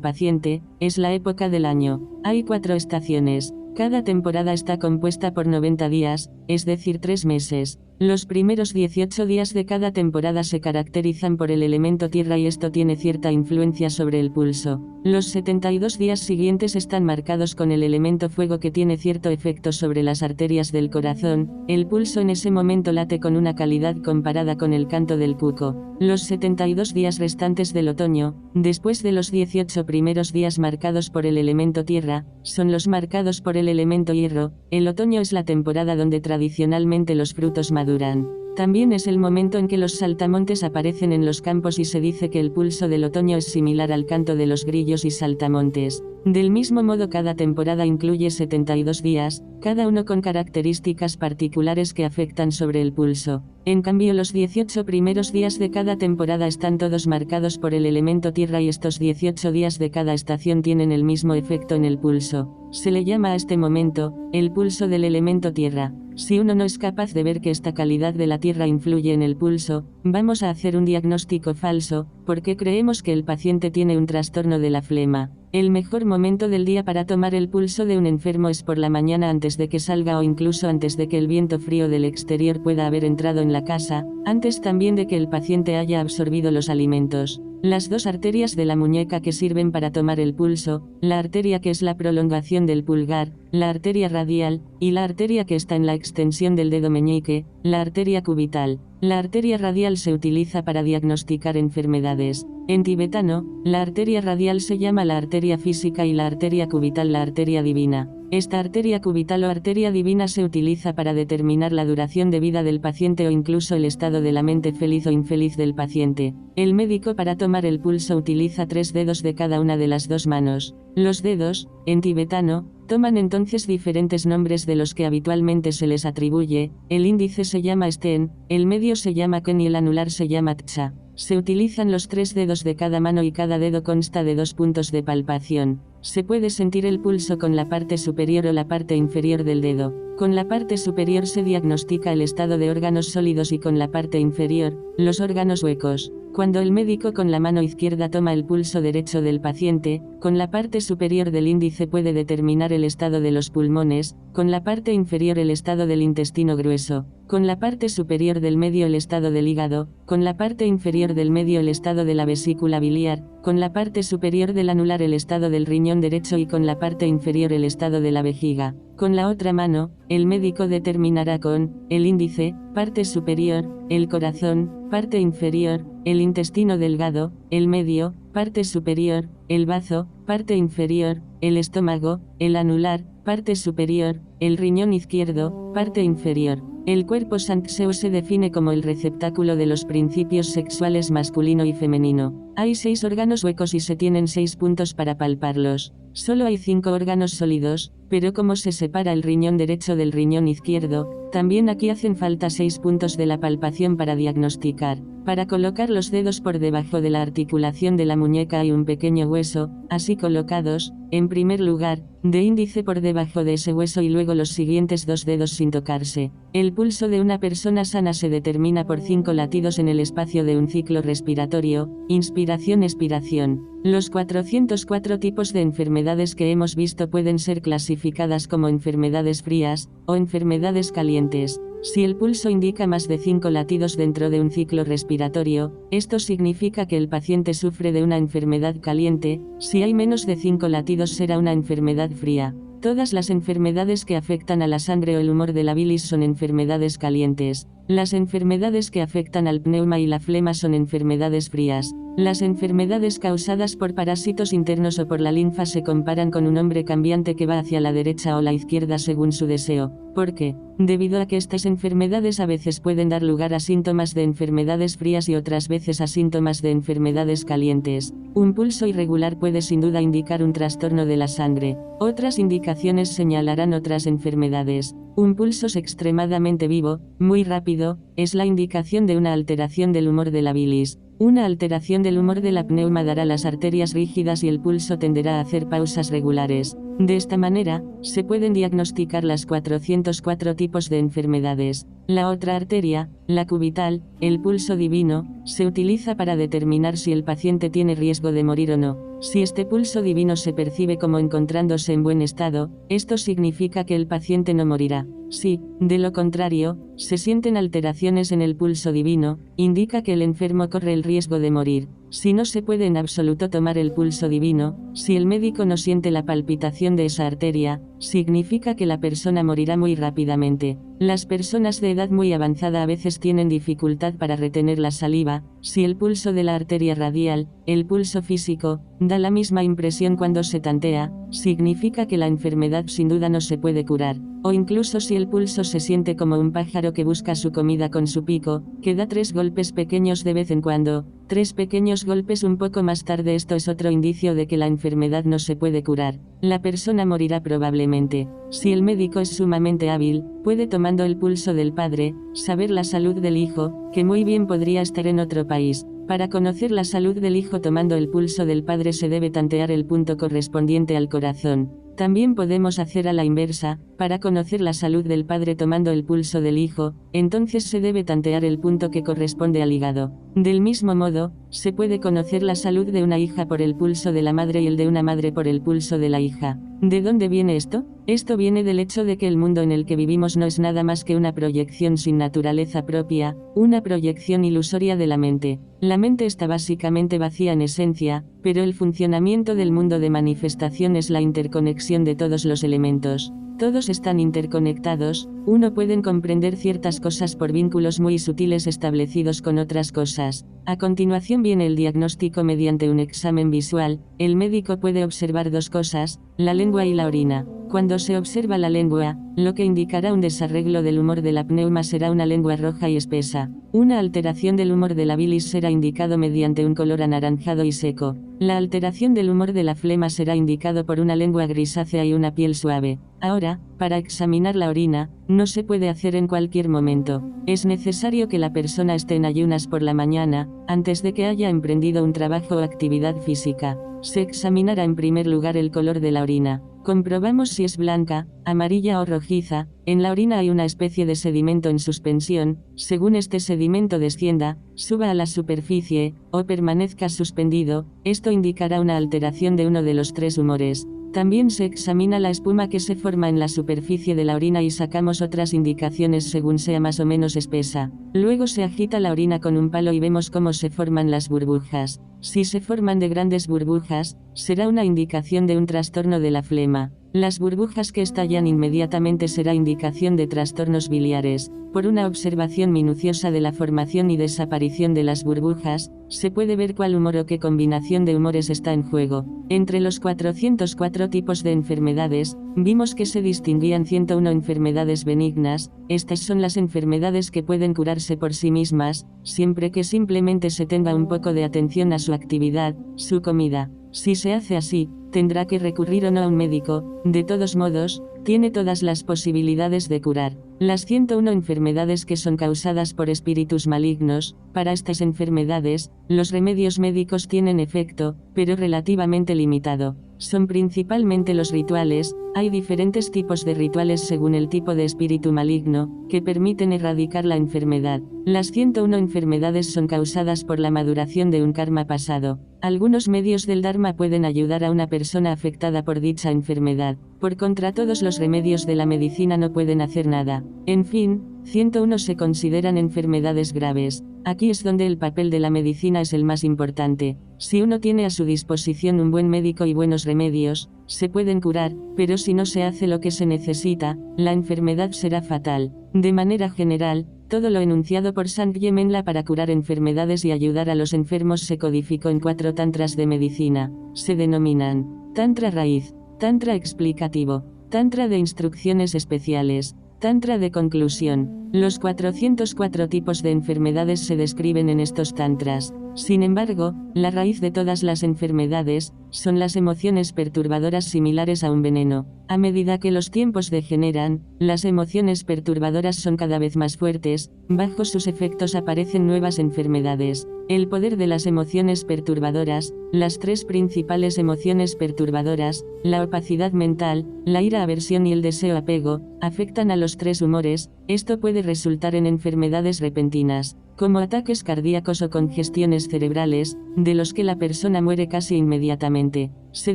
paciente, es la época del año. Hay 4 estaciones. Cada temporada está compuesta por 90 días, es decir 3 meses. Los primeros 18 días de cada temporada se caracterizan por el elemento tierra y esto tiene cierta influencia sobre el pulso. Los 72 días siguientes están marcados con el elemento fuego que tiene cierto efecto sobre las arterias del corazón. El pulso en ese momento late con una calidad comparada con el canto del cuco. Los 72 días restantes del otoño, después de los 18 primeros días marcados por el elemento tierra, son los marcados por el elemento hierro. El otoño es la temporada donde tradicionalmente los frutos maduran. También es el momento en que los saltamontes aparecen en los campos y se dice que el pulso del otoño es similar al canto de los grillos y saltamontes. Del mismo modo cada temporada incluye 72 días, cada uno con características particulares que afectan sobre el pulso. En cambio los 18 primeros días de cada temporada están todos marcados por el elemento tierra y estos 18 días de cada estación tienen el mismo efecto en el pulso. Se le llama a este momento, el pulso del elemento tierra. Si uno no es capaz de ver que esta calidad de la tierra influye en el pulso, vamos a hacer un diagnóstico falso, porque creemos que el paciente tiene un trastorno de la flema. El mejor momento del día para tomar el pulso de un enfermo es por la mañana antes de que salga o incluso antes de que el viento frío del exterior pueda haber entrado en la casa, antes también de que el paciente haya absorbido los alimentos. Las 2 arterias de la muñeca que sirven para tomar el pulso, la arteria que es la prolongación del pulgar, la arteria radial, y la arteria que está en la extensión del dedo meñique, la arteria cubital. La arteria radial se utiliza para diagnosticar enfermedades. En tibetano, la arteria radial se llama la arteria física y la arteria cubital la arteria divina. Esta arteria cubital o arteria divina se utiliza para determinar la duración de vida del paciente o incluso el estado de la mente feliz o infeliz del paciente. El médico para tomar el pulso utiliza 3 dedos de cada una de las 2 manos. Los dedos, en tibetano, toman entonces diferentes nombres de los que habitualmente se les atribuye. El índice se llama Sten, el medio se llama Ken y el anular se llama Tcha. Se utilizan los 3 dedos de cada mano y cada dedo consta de 2 puntos de palpación. Se puede sentir el pulso con la parte superior o la parte inferior del dedo. Con la parte superior se diagnostica el estado de órganos sólidos y con la parte inferior, los órganos huecos. Cuando el médico con la mano izquierda toma el pulso derecho del paciente, con la parte superior del índice puede determinar el estado de los pulmones, con la parte inferior el estado del intestino grueso, con la parte superior del medio el estado del hígado, con la parte inferior del medio el estado de la vesícula biliar, con la parte superior del anular el estado del riñón derecho y con la parte inferior el estado de la vejiga. Con la otra mano, el médico determinará con el índice, parte superior, el corazón, parte inferior, el intestino delgado, el medio, parte superior, el bazo, parte inferior, el estómago, el anular, parte superior, el riñón izquierdo, parte inferior. El cuerpo Sankseo se define como el receptáculo de los principios sexuales masculino y femenino. Hay 6 órganos huecos y se tienen 6 puntos para palparlos. Solo hay 5 órganos sólidos, pero como se separa el riñón derecho del riñón izquierdo, también aquí hacen falta 6 puntos de la palpación para diagnosticar. Para colocar los dedos por debajo de la articulación de la muñeca hay un pequeño hueso, así colocados, en primer lugar, de índice por debajo de ese hueso y luego los siguientes 2 dedos sin tocarse. El pulso de una persona sana se determina por 5 latidos en el espacio de un ciclo respiratorio, inspiración-expiración. Los 404 tipos de enfermedades que hemos visto pueden ser clasificadas como enfermedades frías, o enfermedades calientes. Si el pulso indica más de 5 latidos dentro de un ciclo respiratorio, esto significa que el paciente sufre de una enfermedad caliente. Si hay menos de 5 latidos será una enfermedad fría. Todas las enfermedades que afectan a la sangre o el humor de la bilis son enfermedades calientes. Las enfermedades que afectan al pneuma y la flema son enfermedades frías. Las enfermedades causadas por parásitos internos o por la linfa se comparan con un hombre cambiante que va hacia la derecha o la izquierda según su deseo. ¿Por qué? Debido a que estas enfermedades a veces pueden dar lugar a síntomas de enfermedades frías y otras veces a síntomas de enfermedades calientes. Un pulso irregular puede sin duda indicar un trastorno de la sangre. Otras indicaciones señalarán otras enfermedades. Un pulso extremadamente vivo, muy rápido, es la indicación de una alteración del humor de la bilis. Una alteración del humor de la pneuma dará las arterias rígidas y el pulso tenderá a hacer pausas regulares. De esta manera, se pueden diagnosticar las 404 tipos de enfermedades. La otra arteria, la cubital, el pulso divino, se utiliza para determinar si el paciente tiene riesgo de morir o no. Si este pulso divino se percibe como encontrándose en buen estado, esto significa que el paciente no morirá. Si, de lo contrario, se sienten alteraciones en el pulso divino, indica que el enfermo corre el riesgo de morir. Si no se puede en absoluto tomar el pulso divino, si el médico no siente la palpitación de esa arteria, significa que la persona morirá muy rápidamente. Las personas de edad muy avanzada a veces tienen dificultad para retener la saliva. Si el pulso de la arteria radial, el pulso físico, da la misma impresión cuando se tantea, significa que la enfermedad sin duda no se puede curar. O incluso si el pulso se siente como un pájaro que busca su comida con su pico, que da 3 golpes pequeños de vez en cuando, 3 pequeños golpes un poco más tarde, esto es otro indicio de que la enfermedad no se puede curar. La persona morirá probablemente. Si el médico es sumamente hábil, puede tomando el pulso del padre, saber la salud del hijo, que muy bien podría estar en otro país. Para conocer la salud del hijo tomando el pulso del padre se debe tantear el punto correspondiente al corazón. También podemos hacer a la inversa, para conocer la salud del padre tomando el pulso del hijo, entonces se debe tantear el punto que corresponde al hígado. Del mismo modo, se puede conocer la salud de una hija por el pulso de la madre y el de una madre por el pulso de la hija. ¿De dónde viene esto? Esto viene del hecho de que el mundo en el que vivimos no es nada más que una proyección sin naturaleza propia, una proyección ilusoria de la mente. La mente está básicamente vacía en esencia, pero el funcionamiento del mundo de manifestación es la interconexión de todos los elementos. Todos están interconectados, uno puede comprender ciertas cosas por vínculos muy sutiles establecidos con otras cosas. A continuación viene el diagnóstico mediante un examen visual. El médico puede observar 2 cosas, la lengua y la orina. Cuando se observa la lengua, lo que indicará un desarreglo del humor de la pneuma será una lengua roja y espesa. Una alteración del humor de la bilis será indicado mediante un color anaranjado y seco. La alteración del humor de la flema será indicado por una lengua grisácea y una piel suave. Ahora, para examinar la orina, no se puede hacer en cualquier momento. Es necesario que la persona esté en ayunas por la mañana, antes de que haya emprendido un trabajo o actividad física. Se examinará en primer lugar el color de la orina. Comprobamos si es blanca, amarilla o rojiza. En la orina hay una especie de sedimento en suspensión. Según este sedimento descienda, suba a la superficie, o permanezca suspendido, esto indicará una alteración de uno de los 3 humores. También se examina la espuma que se forma en la superficie de la orina y sacamos otras indicaciones según sea más o menos espesa. Luego se agita la orina con un palo y vemos cómo se forman las burbujas. Si se forman de grandes burbujas, será una indicación de un trastorno de la flema. Las burbujas que estallan inmediatamente será indicación de trastornos biliares. Por una observación minuciosa de la formación y desaparición de las burbujas, se puede ver cuál humor o qué combinación de humores está en juego. Entre los 404 tipos de enfermedades, vimos que se distinguían 101 enfermedades benignas. Estas son las enfermedades que pueden curarse por sí mismas, siempre que simplemente se tenga un poco de atención a su actividad, su comida. Si se hace así, tendrá que recurrir o no a un médico. De todos modos, tiene todas las posibilidades de curar. Las 101 enfermedades que son causadas por espíritus malignos. Para estas enfermedades, los remedios médicos tienen efecto, pero relativamente limitado. Son principalmente los rituales. Hay diferentes tipos de rituales según el tipo de espíritu maligno, que permiten erradicar la enfermedad. Las 101 enfermedades son causadas por la maduración de un karma pasado. Algunos medios del Dharma pueden ayudar a una persona afectada por dicha enfermedad. Por contra, todos los remedios de la medicina no pueden hacer nada. En fin, 101 se consideran enfermedades graves. Aquí es donde el papel de la medicina es el más importante. Si uno tiene a su disposición un buen médico y buenos remedios, se pueden curar, pero si no se hace lo que se necesita, la enfermedad será fatal. De manera general, todo lo enunciado por Sant Yemenla para curar enfermedades y ayudar a los enfermos se codificó en 4 tantras de medicina. Se denominan Tantra raíz, Tantra explicativo, Tantra de instrucciones especiales, Tantra de conclusión. Los 404 tipos de enfermedades se describen en estos tantras. Sin embargo, la raíz de todas las enfermedades son las emociones perturbadoras similares a un veneno. A medida que los tiempos degeneran, las emociones perturbadoras son cada vez más fuertes, bajo sus efectos aparecen nuevas enfermedades. El poder de las emociones perturbadoras, las 3 principales emociones perturbadoras, la opacidad mental, la ira, aversión y el deseo apego, afectan a los 3 humores. Esto puede resultar en enfermedades repentinas, como ataques cardíacos o congestiones cerebrales, de los que la persona muere casi inmediatamente. Se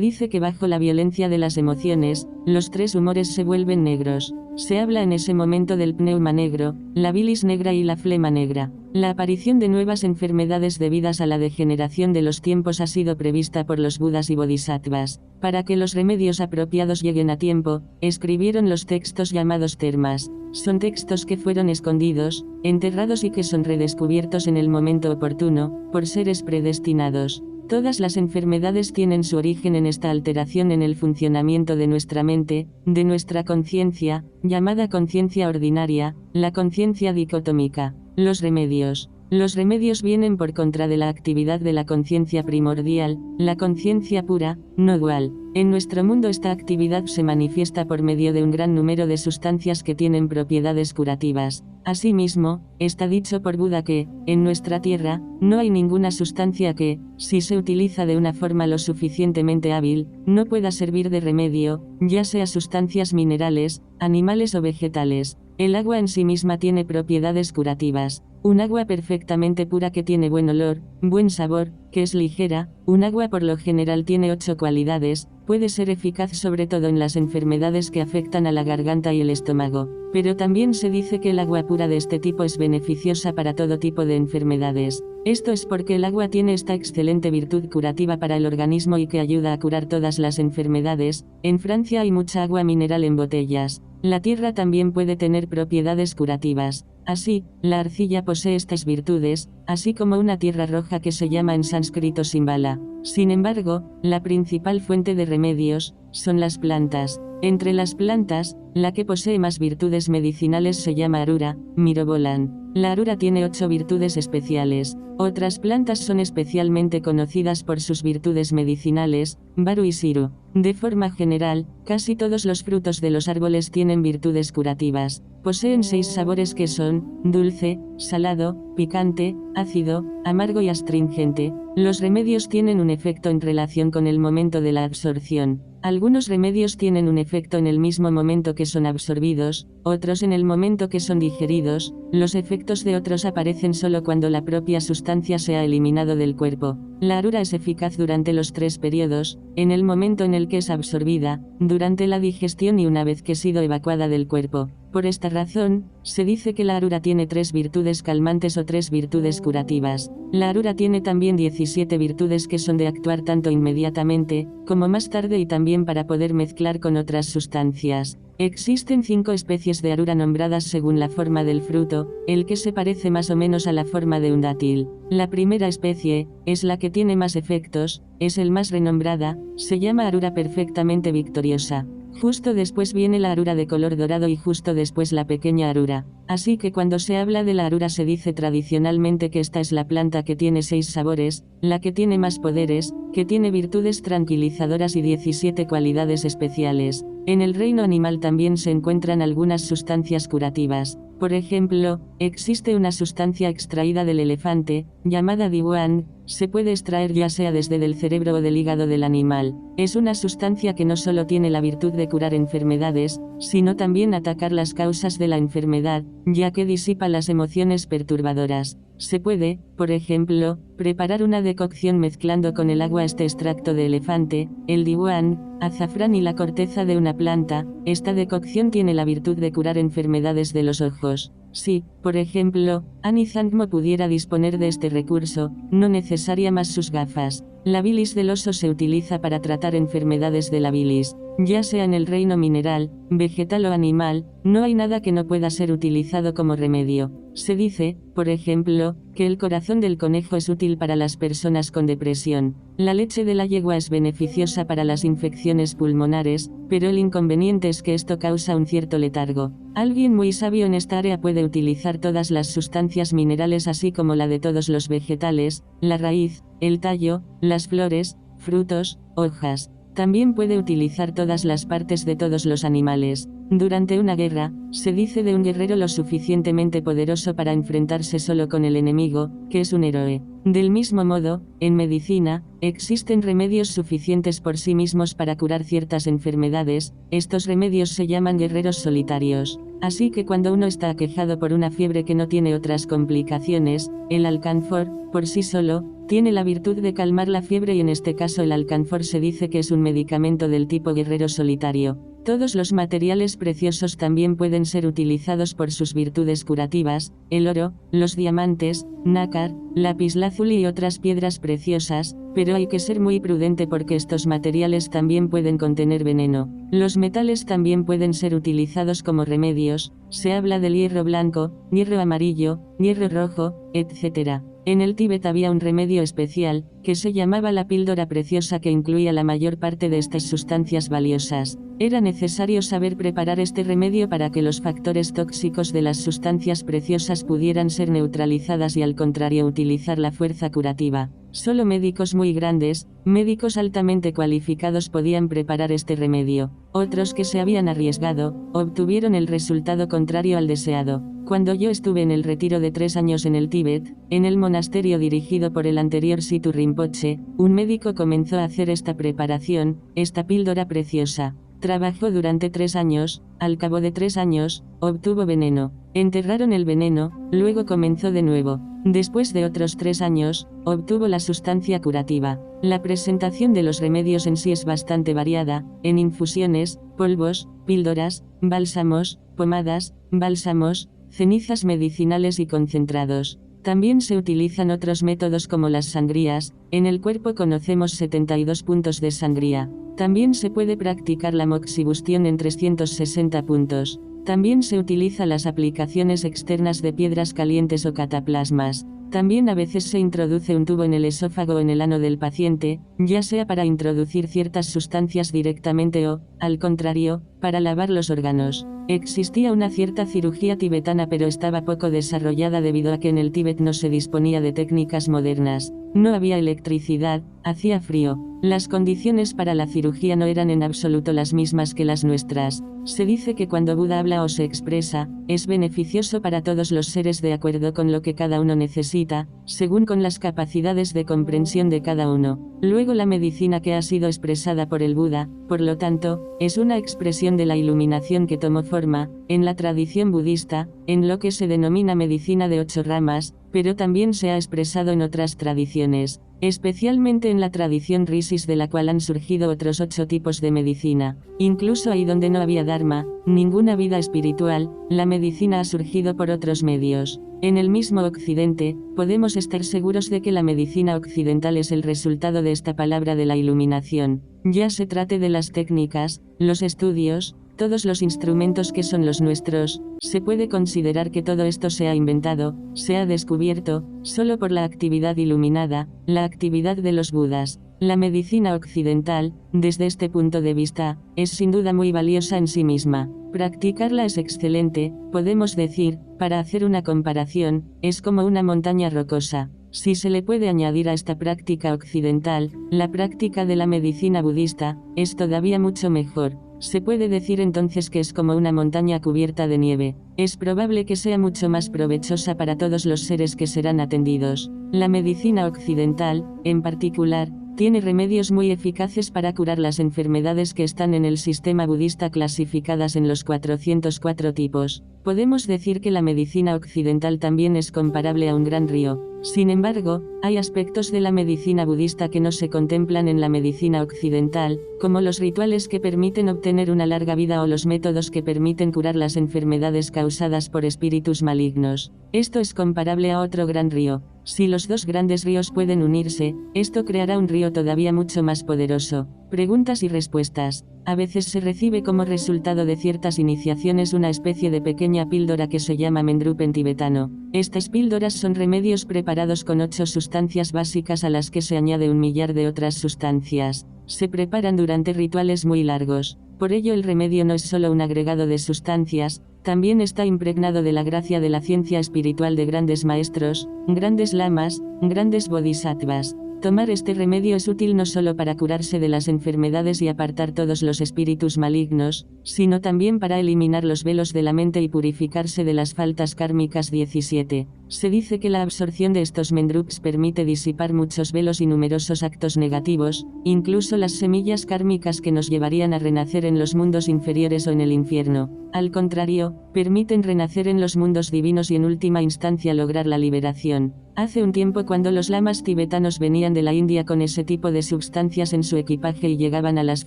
dice que bajo la violencia de las emociones, los 3 humores se vuelven negros. Se habla en ese momento del pneuma negro, la bilis negra y la flema negra. La aparición de nuevas enfermedades debidas a la degeneración de los tiempos ha sido prevista por los Budas y Bodhisattvas. Para que los remedios apropiados lleguen a tiempo, escribieron los textos llamados termas. Son textos que fueron escondidos, enterrados y que son redescubiertos en el momento oportuno, por seres predestinados. Todas las enfermedades tienen su origen en esta alteración en el funcionamiento de nuestra mente, de nuestra conciencia, llamada conciencia ordinaria, la conciencia dicotómica. Los remedios. Los remedios vienen por contra de la actividad de la conciencia primordial, la conciencia pura, no dual. En nuestro mundo esta actividad se manifiesta por medio de un gran número de sustancias que tienen propiedades curativas. Asimismo, está dicho por Buda que, en nuestra tierra, no hay ninguna sustancia que, si se utiliza de una forma lo suficientemente hábil, no pueda servir de remedio, ya sea sustancias minerales, animales o vegetales. El agua en sí misma tiene propiedades curativas. Un agua perfectamente pura que tiene buen olor, buen sabor, que es ligera, un agua por lo general tiene 8 cualidades, puede ser eficaz sobre todo en las enfermedades que afectan a la garganta y el estómago. Pero también se dice que el agua pura de este tipo es beneficiosa para todo tipo de enfermedades. Esto es porque el agua tiene esta excelente virtud curativa para el organismo y que ayuda a curar todas las enfermedades. En Francia hay mucha agua mineral en botellas. La tierra también puede tener propiedades curativas. Así, la arcilla posee estas virtudes, así como una tierra roja que se llama en sánscrito Simbala. Sin embargo, la principal fuente de remedios son las plantas. Entre las plantas, la que posee más virtudes medicinales se llama Arura, Mirobolan. La Arura tiene 8 virtudes especiales. Otras plantas son especialmente conocidas por sus virtudes medicinales, Baru y Siru. De forma general, casi todos los frutos de los árboles tienen virtudes curativas. Poseen 6 sabores que son dulce, salado, picante, ácido, amargo y astringente. Los remedios tienen un efecto en relación con el momento de la absorción. Algunos remedios tienen un efecto en el mismo momento que son absorbidos, otros en el momento que son digeridos. Los efectos de otros aparecen solo cuando la propia sustancia se ha eliminado del cuerpo. La Arura es eficaz durante los 3 periodos, en el momento en el que es absorbida, durante la digestión y una vez que ha sido evacuada del cuerpo. Por esta razón, se dice que la Arura tiene 3 virtudes calmantes o 3 virtudes curativas. La Arura tiene también 17 virtudes que son de actuar tanto inmediatamente, como más tarde y también para poder mezclar con otras sustancias. Existen 5 especies de Arura nombradas según la forma del fruto, el que se parece más o menos a la forma de un dátil. La primera especie, es la que tiene más efectos, es el más renombrada, se llama Arura perfectamente victoriosa. Justo después viene la Arura de color dorado y justo después la pequeña Arura. Así que cuando se habla de la Arura se dice tradicionalmente que esta es la planta que tiene 6 sabores, la que tiene más poderes, que tiene virtudes tranquilizadoras y 17 cualidades especiales. En el reino animal también se encuentran algunas sustancias curativas. Por ejemplo, existe una sustancia extraída del elefante, llamada diwan, se puede extraer ya sea desde del cerebro o del hígado del animal. Es una sustancia que no solo tiene la virtud de curar enfermedades, sino también atacar las causas de la enfermedad, ya que disipa las emociones perturbadoras. Se puede, por ejemplo, preparar una decocción mezclando con el agua este extracto de elefante, el diwan, azafrán y la corteza de una planta. Esta decocción tiene la virtud de curar enfermedades de los ojos. Si, por ejemplo, Annie Zangmo pudiera disponer de este recurso, no necesitaría más sus gafas. La bilis del oso se utiliza para tratar enfermedades de la bilis. Ya sea en el reino mineral, vegetal o animal, no hay nada que no pueda ser utilizado como remedio. Se dice, por ejemplo, que el corazón del conejo es útil para las personas con depresión. La leche de la yegua es beneficiosa para las infecciones pulmonares, pero el inconveniente es que esto causa un cierto letargo. Alguien muy sabio en esta área puede utilizar todas las sustancias minerales así como la de todos los vegetales, la raíz, el tallo, las flores, frutos, hojas. También puede utilizar todas las partes de todos los animales. Durante una guerra, se dice de un guerrero lo suficientemente poderoso para enfrentarse solo con el enemigo, que es un héroe. Del mismo modo, en medicina, existen remedios suficientes por sí mismos para curar ciertas enfermedades. Estos remedios se llaman guerreros solitarios. Así que cuando uno está aquejado por una fiebre que no tiene otras complicaciones, el alcanfor, por sí solo, tiene la virtud de calmar la fiebre y en este caso el alcanfor se dice que es un medicamento del tipo guerrero solitario. Todos los materiales preciosos también pueden ser utilizados por sus virtudes curativas, el oro, los diamantes, nácar, lapislázuli y otras piedras preciosas, pero hay que ser muy prudente porque estos materiales también pueden contener veneno. Los metales también pueden ser utilizados como remedios, se habla del hierro blanco, hierro amarillo, hierro rojo, etc. En el Tíbet había un remedio especial, que se llamaba la píldora preciosa que incluía la mayor parte de estas sustancias valiosas. Era necesario saber preparar este remedio para que los factores tóxicos de las sustancias preciosas pudieran ser neutralizadas y al contrario utilizar la fuerza curativa. Solo médicos muy grandes, médicos altamente cualificados podían preparar este remedio. Otros que se habían arriesgado, obtuvieron el resultado contrario al deseado. Cuando yo estuve en el retiro de 3 años en el Tíbet, en el monasterio dirigido por el anterior Situ Rinpoche, un médico comenzó a hacer esta preparación, esta píldora preciosa. Trabajó durante 3 años, al cabo de 3 años, obtuvo veneno. Enterraron el veneno, luego comenzó de nuevo. Después de otros 3 años, obtuvo la sustancia curativa. La presentación de los remedios en sí es bastante variada, en infusiones, polvos, píldoras, bálsamos, pomadas, bálsamos, cenizas medicinales y concentrados. También se utilizan otros métodos como las sangrías. En el cuerpo conocemos 72 puntos de sangría. También se puede practicar la moxibustión en 360 puntos. También se utiliza las aplicaciones externas de piedras calientes o cataplasmas. También a veces se introduce un tubo en el esófago o en el ano del paciente, ya sea para introducir ciertas sustancias directamente o, al contrario, para lavar los órganos. Existía una cierta cirugía tibetana pero estaba poco desarrollada debido a que en el Tíbet no se disponía de técnicas modernas. No había electricidad, hacía frío. Las condiciones para la cirugía no eran en absoluto las mismas que las nuestras. Se dice que cuando Buda habla o se expresa, es beneficioso para todos los seres de acuerdo con lo que cada uno necesita, según con las capacidades de comprensión de cada uno. Luego la medicina que ha sido expresada por el Buda, por lo tanto, es una expresión de la iluminación que tomó forma, en la tradición budista, en lo que se denomina medicina de 8 ramas, pero también se ha expresado en otras tradiciones, especialmente en la tradición Risis de la cual han surgido otros 8 tipos de medicina. Incluso ahí donde no había Dharma, ninguna vida espiritual, la medicina ha surgido por otros medios. En el mismo Occidente, podemos estar seguros de que la medicina occidental es el resultado de esta palabra de la iluminación, ya se trate de las técnicas, los estudios, todos los instrumentos que son los nuestros. Se puede considerar que todo esto se ha inventado, se ha descubierto, solo por la actividad iluminada, la actividad de los Budas. La medicina occidental, desde este punto de vista, es sin duda muy valiosa en sí misma. Practicarla es excelente, podemos decir, para hacer una comparación, es como una montaña rocosa. Si se le puede añadir a esta práctica occidental, la práctica de la medicina budista, es todavía mucho mejor. Se puede decir entonces que es como una montaña cubierta de nieve. Es probable que sea mucho más provechosa para todos los seres que serán atendidos. La medicina occidental, en particular, tiene remedios muy eficaces para curar las enfermedades que están en el sistema budista clasificadas en los 404 tipos. Podemos decir que la medicina occidental también es comparable a un gran río. Sin embargo, hay aspectos de la medicina budista que no se contemplan en la medicina occidental, como los rituales que permiten obtener una larga vida o los métodos que permiten curar las enfermedades causadas por espíritus malignos. Esto es comparable a otro gran río. Si los dos grandes ríos pueden unirse, esto creará un río todavía mucho más poderoso. Preguntas y respuestas. A veces se recibe como resultado de ciertas iniciaciones una especie de pequeña píldora que se llama mendrup en tibetano. Estas píldoras son remedios preparados con 8 sustancias básicas a las que se añade 1 millar de otras sustancias. Se preparan durante rituales muy largos. Por ello el remedio no es solo un agregado de sustancias, también está impregnado de la gracia de la ciencia espiritual de grandes maestros, grandes lamas, grandes bodhisattvas. Tomar este remedio es útil no solo para curarse de las enfermedades y apartar todos los espíritus malignos, sino también para eliminar los velos de la mente y purificarse de las faltas kármicas 17. Se dice que la absorción de estos mendrups permite disipar muchos velos y numerosos actos negativos, incluso las semillas kármicas que nos llevarían a renacer en los mundos inferiores o en el infierno. Al contrario, permiten renacer en los mundos divinos y en última instancia lograr la liberación. Hace un tiempo cuando los lamas tibetanos venían de la India con ese tipo de sustancias en su equipaje y llegaban a las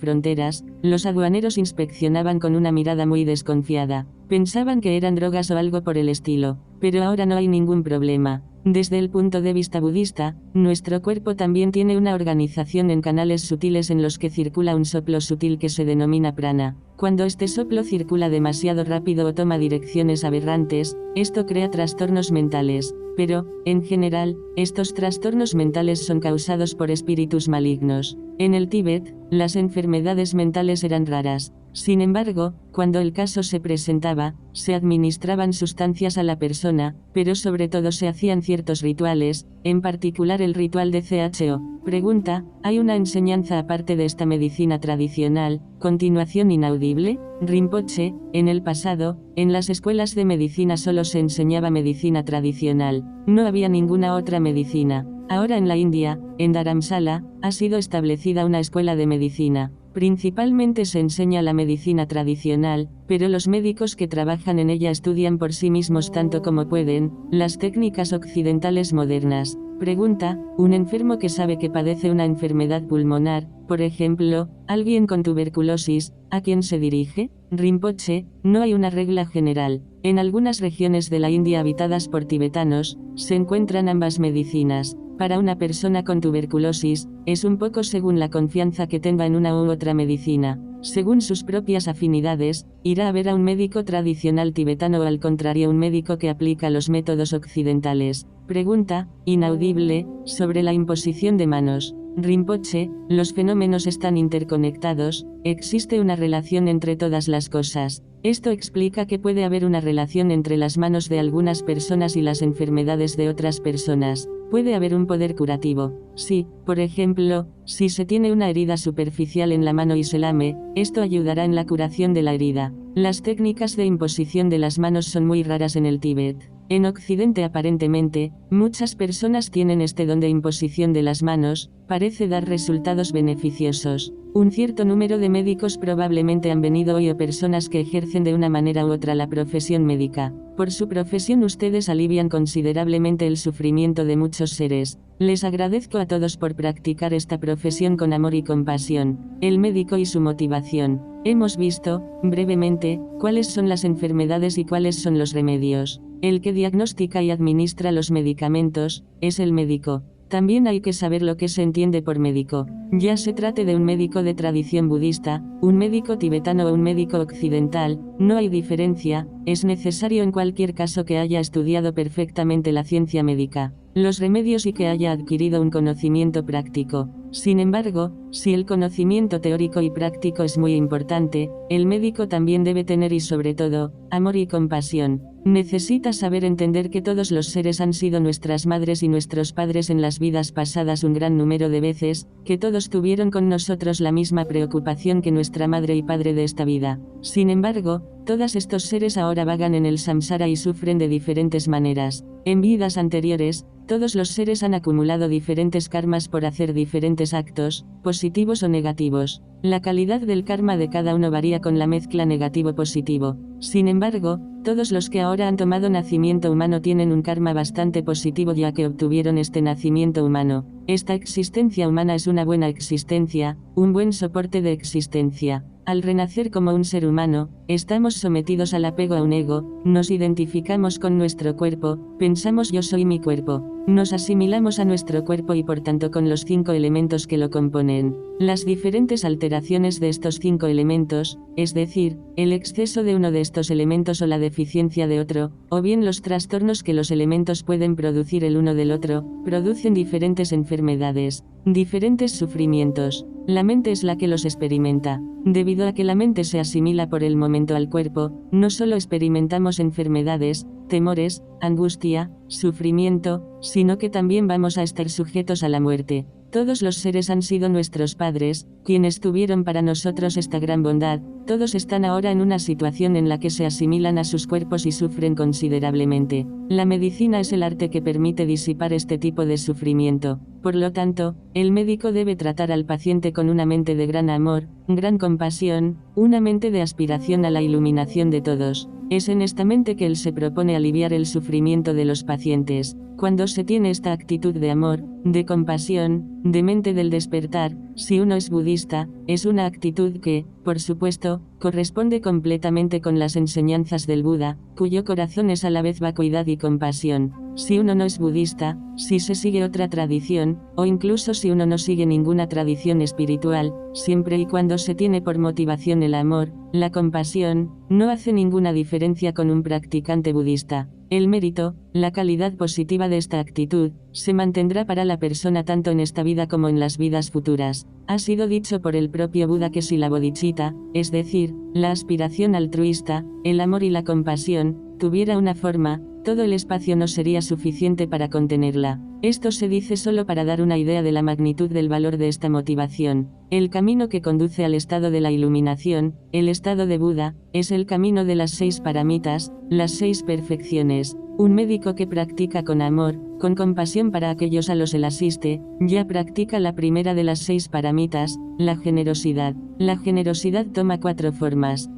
fronteras, los aduaneros inspeccionaban con una mirada muy desconfiada. Pensaban que eran drogas o algo por el estilo, pero ahora no hay ningún problema. Desde el punto de vista budista, nuestro cuerpo también tiene una organización en canales sutiles en los que circula un soplo sutil que se denomina prana. Cuando este soplo circula demasiado rápido o toma direcciones aberrantes, esto crea trastornos mentales. Pero, en general, estos trastornos mentales son causados por espíritus malignos. En el Tíbet, las enfermedades mentales eran raras. Sin embargo, cuando el caso se presentaba, se administraban sustancias a la persona, pero sobre todo se hacían ciertos rituales, en particular el ritual de CHO. Pregunta, ¿hay una enseñanza aparte de esta medicina tradicional? Continuación inaudible. Rinpoche, en el pasado, en las escuelas de medicina solo se enseñaba medicina tradicional, no había ninguna otra medicina. Ahora en la India, en Dharamsala, ha sido establecida una escuela de medicina. Principalmente se enseña la medicina tradicional, pero los médicos que trabajan en ella estudian por sí mismos tanto como pueden, las técnicas occidentales modernas. Pregunta, un enfermo que sabe que padece una enfermedad pulmonar, por ejemplo, alguien con tuberculosis, ¿a quién se dirige? Rinpoche, no hay una regla general. En algunas regiones de la India habitadas por tibetanos, se encuentran ambas medicinas. Para una persona con tuberculosis, es un poco según la confianza que tenga en una u otra medicina. Según sus propias afinidades, irá a ver a un médico tradicional tibetano o al contrario un médico que aplica los métodos occidentales. Pregunta, inaudible, sobre la imposición de manos. Rinpoche, los fenómenos están interconectados, existe una relación entre todas las cosas. Esto explica que puede haber una relación entre las manos de algunas personas y las enfermedades de otras personas. Puede haber un poder curativo. Sí, por ejemplo, si se tiene una herida superficial en la mano y se lame, esto ayudará en la curación de la herida. Las técnicas de imposición de las manos son muy raras en el Tíbet. En Occidente aparentemente, muchas personas tienen este don de imposición de las manos, parece dar resultados beneficiosos. Un cierto número de médicos probablemente han venido hoy o personas que ejercen de una manera u otra la profesión médica. Por su profesión ustedes alivian considerablemente el sufrimiento de muchos seres. Les agradezco a todos por practicar esta profesión con amor y compasión. El médico y su motivación. Hemos visto, brevemente, cuáles son las enfermedades y cuáles son los remedios. El que diagnostica y administra los medicamentos, es el médico. También hay que saber lo que se entiende por médico. Ya se trate de un médico de tradición budista, un médico tibetano o un médico occidental, no hay diferencia, es necesario en cualquier caso que haya estudiado perfectamente la ciencia médica, los remedios y que haya adquirido un conocimiento práctico. Sin embargo, si el conocimiento teórico y práctico es muy importante, el médico también debe tener y sobre todo, amor y compasión. Necesita saber entender que todos los seres han sido nuestras madres y nuestros padres en las vidas pasadas un gran número de veces, que todos tuvieron con nosotros la misma preocupación que nuestra madre y padre de esta vida. Sin embargo, todos estos seres ahora vagan en el samsara y sufren de diferentes maneras. En vidas anteriores, Todos los seres han acumulado diferentes karmas por hacer diferentes actos, positivos o negativos. La calidad del karma de cada uno varía con la mezcla negativo-positivo. Sin embargo, todos los que ahora han tomado nacimiento humano tienen un karma bastante positivo ya que obtuvieron este nacimiento humano. Esta existencia humana es una buena existencia, un buen soporte de existencia. Al renacer como un ser humano, estamos sometidos al apego a un ego, nos identificamos con nuestro cuerpo, pensamos yo soy mi cuerpo, nos asimilamos a nuestro cuerpo y por tanto con los 5 elementos que lo componen. Las diferentes alteraciones de estos 5 elementos, es decir, el exceso de uno de estos elementos o la deficiencia de otro, o bien los trastornos que los elementos pueden producir el uno del otro, producen diferentes enfermedades, diferentes sufrimientos. La mente es la que los experimenta. Debido a que la mente se asimila por el momento al cuerpo, no solo experimentamos enfermedades, temores, angustia, sufrimiento, sino que también vamos a estar sujetos a la muerte. Todos los seres han sido nuestros padres, quienes tuvieron para nosotros esta gran bondad. Todos están ahora en una situación en la que se asimilan a sus cuerpos y sufren considerablemente. La medicina es el arte que permite disipar este tipo de sufrimiento. Por lo tanto, el médico debe tratar al paciente con una mente de gran amor, gran compasión, una mente de aspiración a la iluminación de todos. Es en esta mente que él se propone aliviar el sufrimiento de los pacientes. Cuando se tiene esta actitud de amor, de compasión, de mente del despertar, si uno es budista, es una actitud que, por supuesto, corresponde completamente con las enseñanzas del Buda, cuyo corazón es a la vez vacuidad y compasión. Si uno no es budista, si se sigue otra tradición, o incluso si uno no sigue ninguna tradición espiritual, siempre y cuando se tiene por motivación el amor, la compasión, no hace ninguna diferencia con un practicante budista. El mérito, la calidad positiva de esta actitud, se mantendrá para la persona tanto en esta vida como en las vidas futuras. Ha sido dicho por el propio Buda que si la bodhicitta, es decir, la aspiración altruista, el amor y la compasión, tuviera una forma, todo el espacio no sería suficiente para contenerla. Esto se dice solo para dar una idea de la magnitud del valor de esta motivación. El camino que conduce al estado de la iluminación, el estado de Buda, es el camino de las 6 paramitas, las 6 perfecciones. Un médico que practica con amor, con compasión para aquellos a los que él asiste, ya practica la primera de las 6 paramitas, la generosidad. La generosidad toma 4 formas.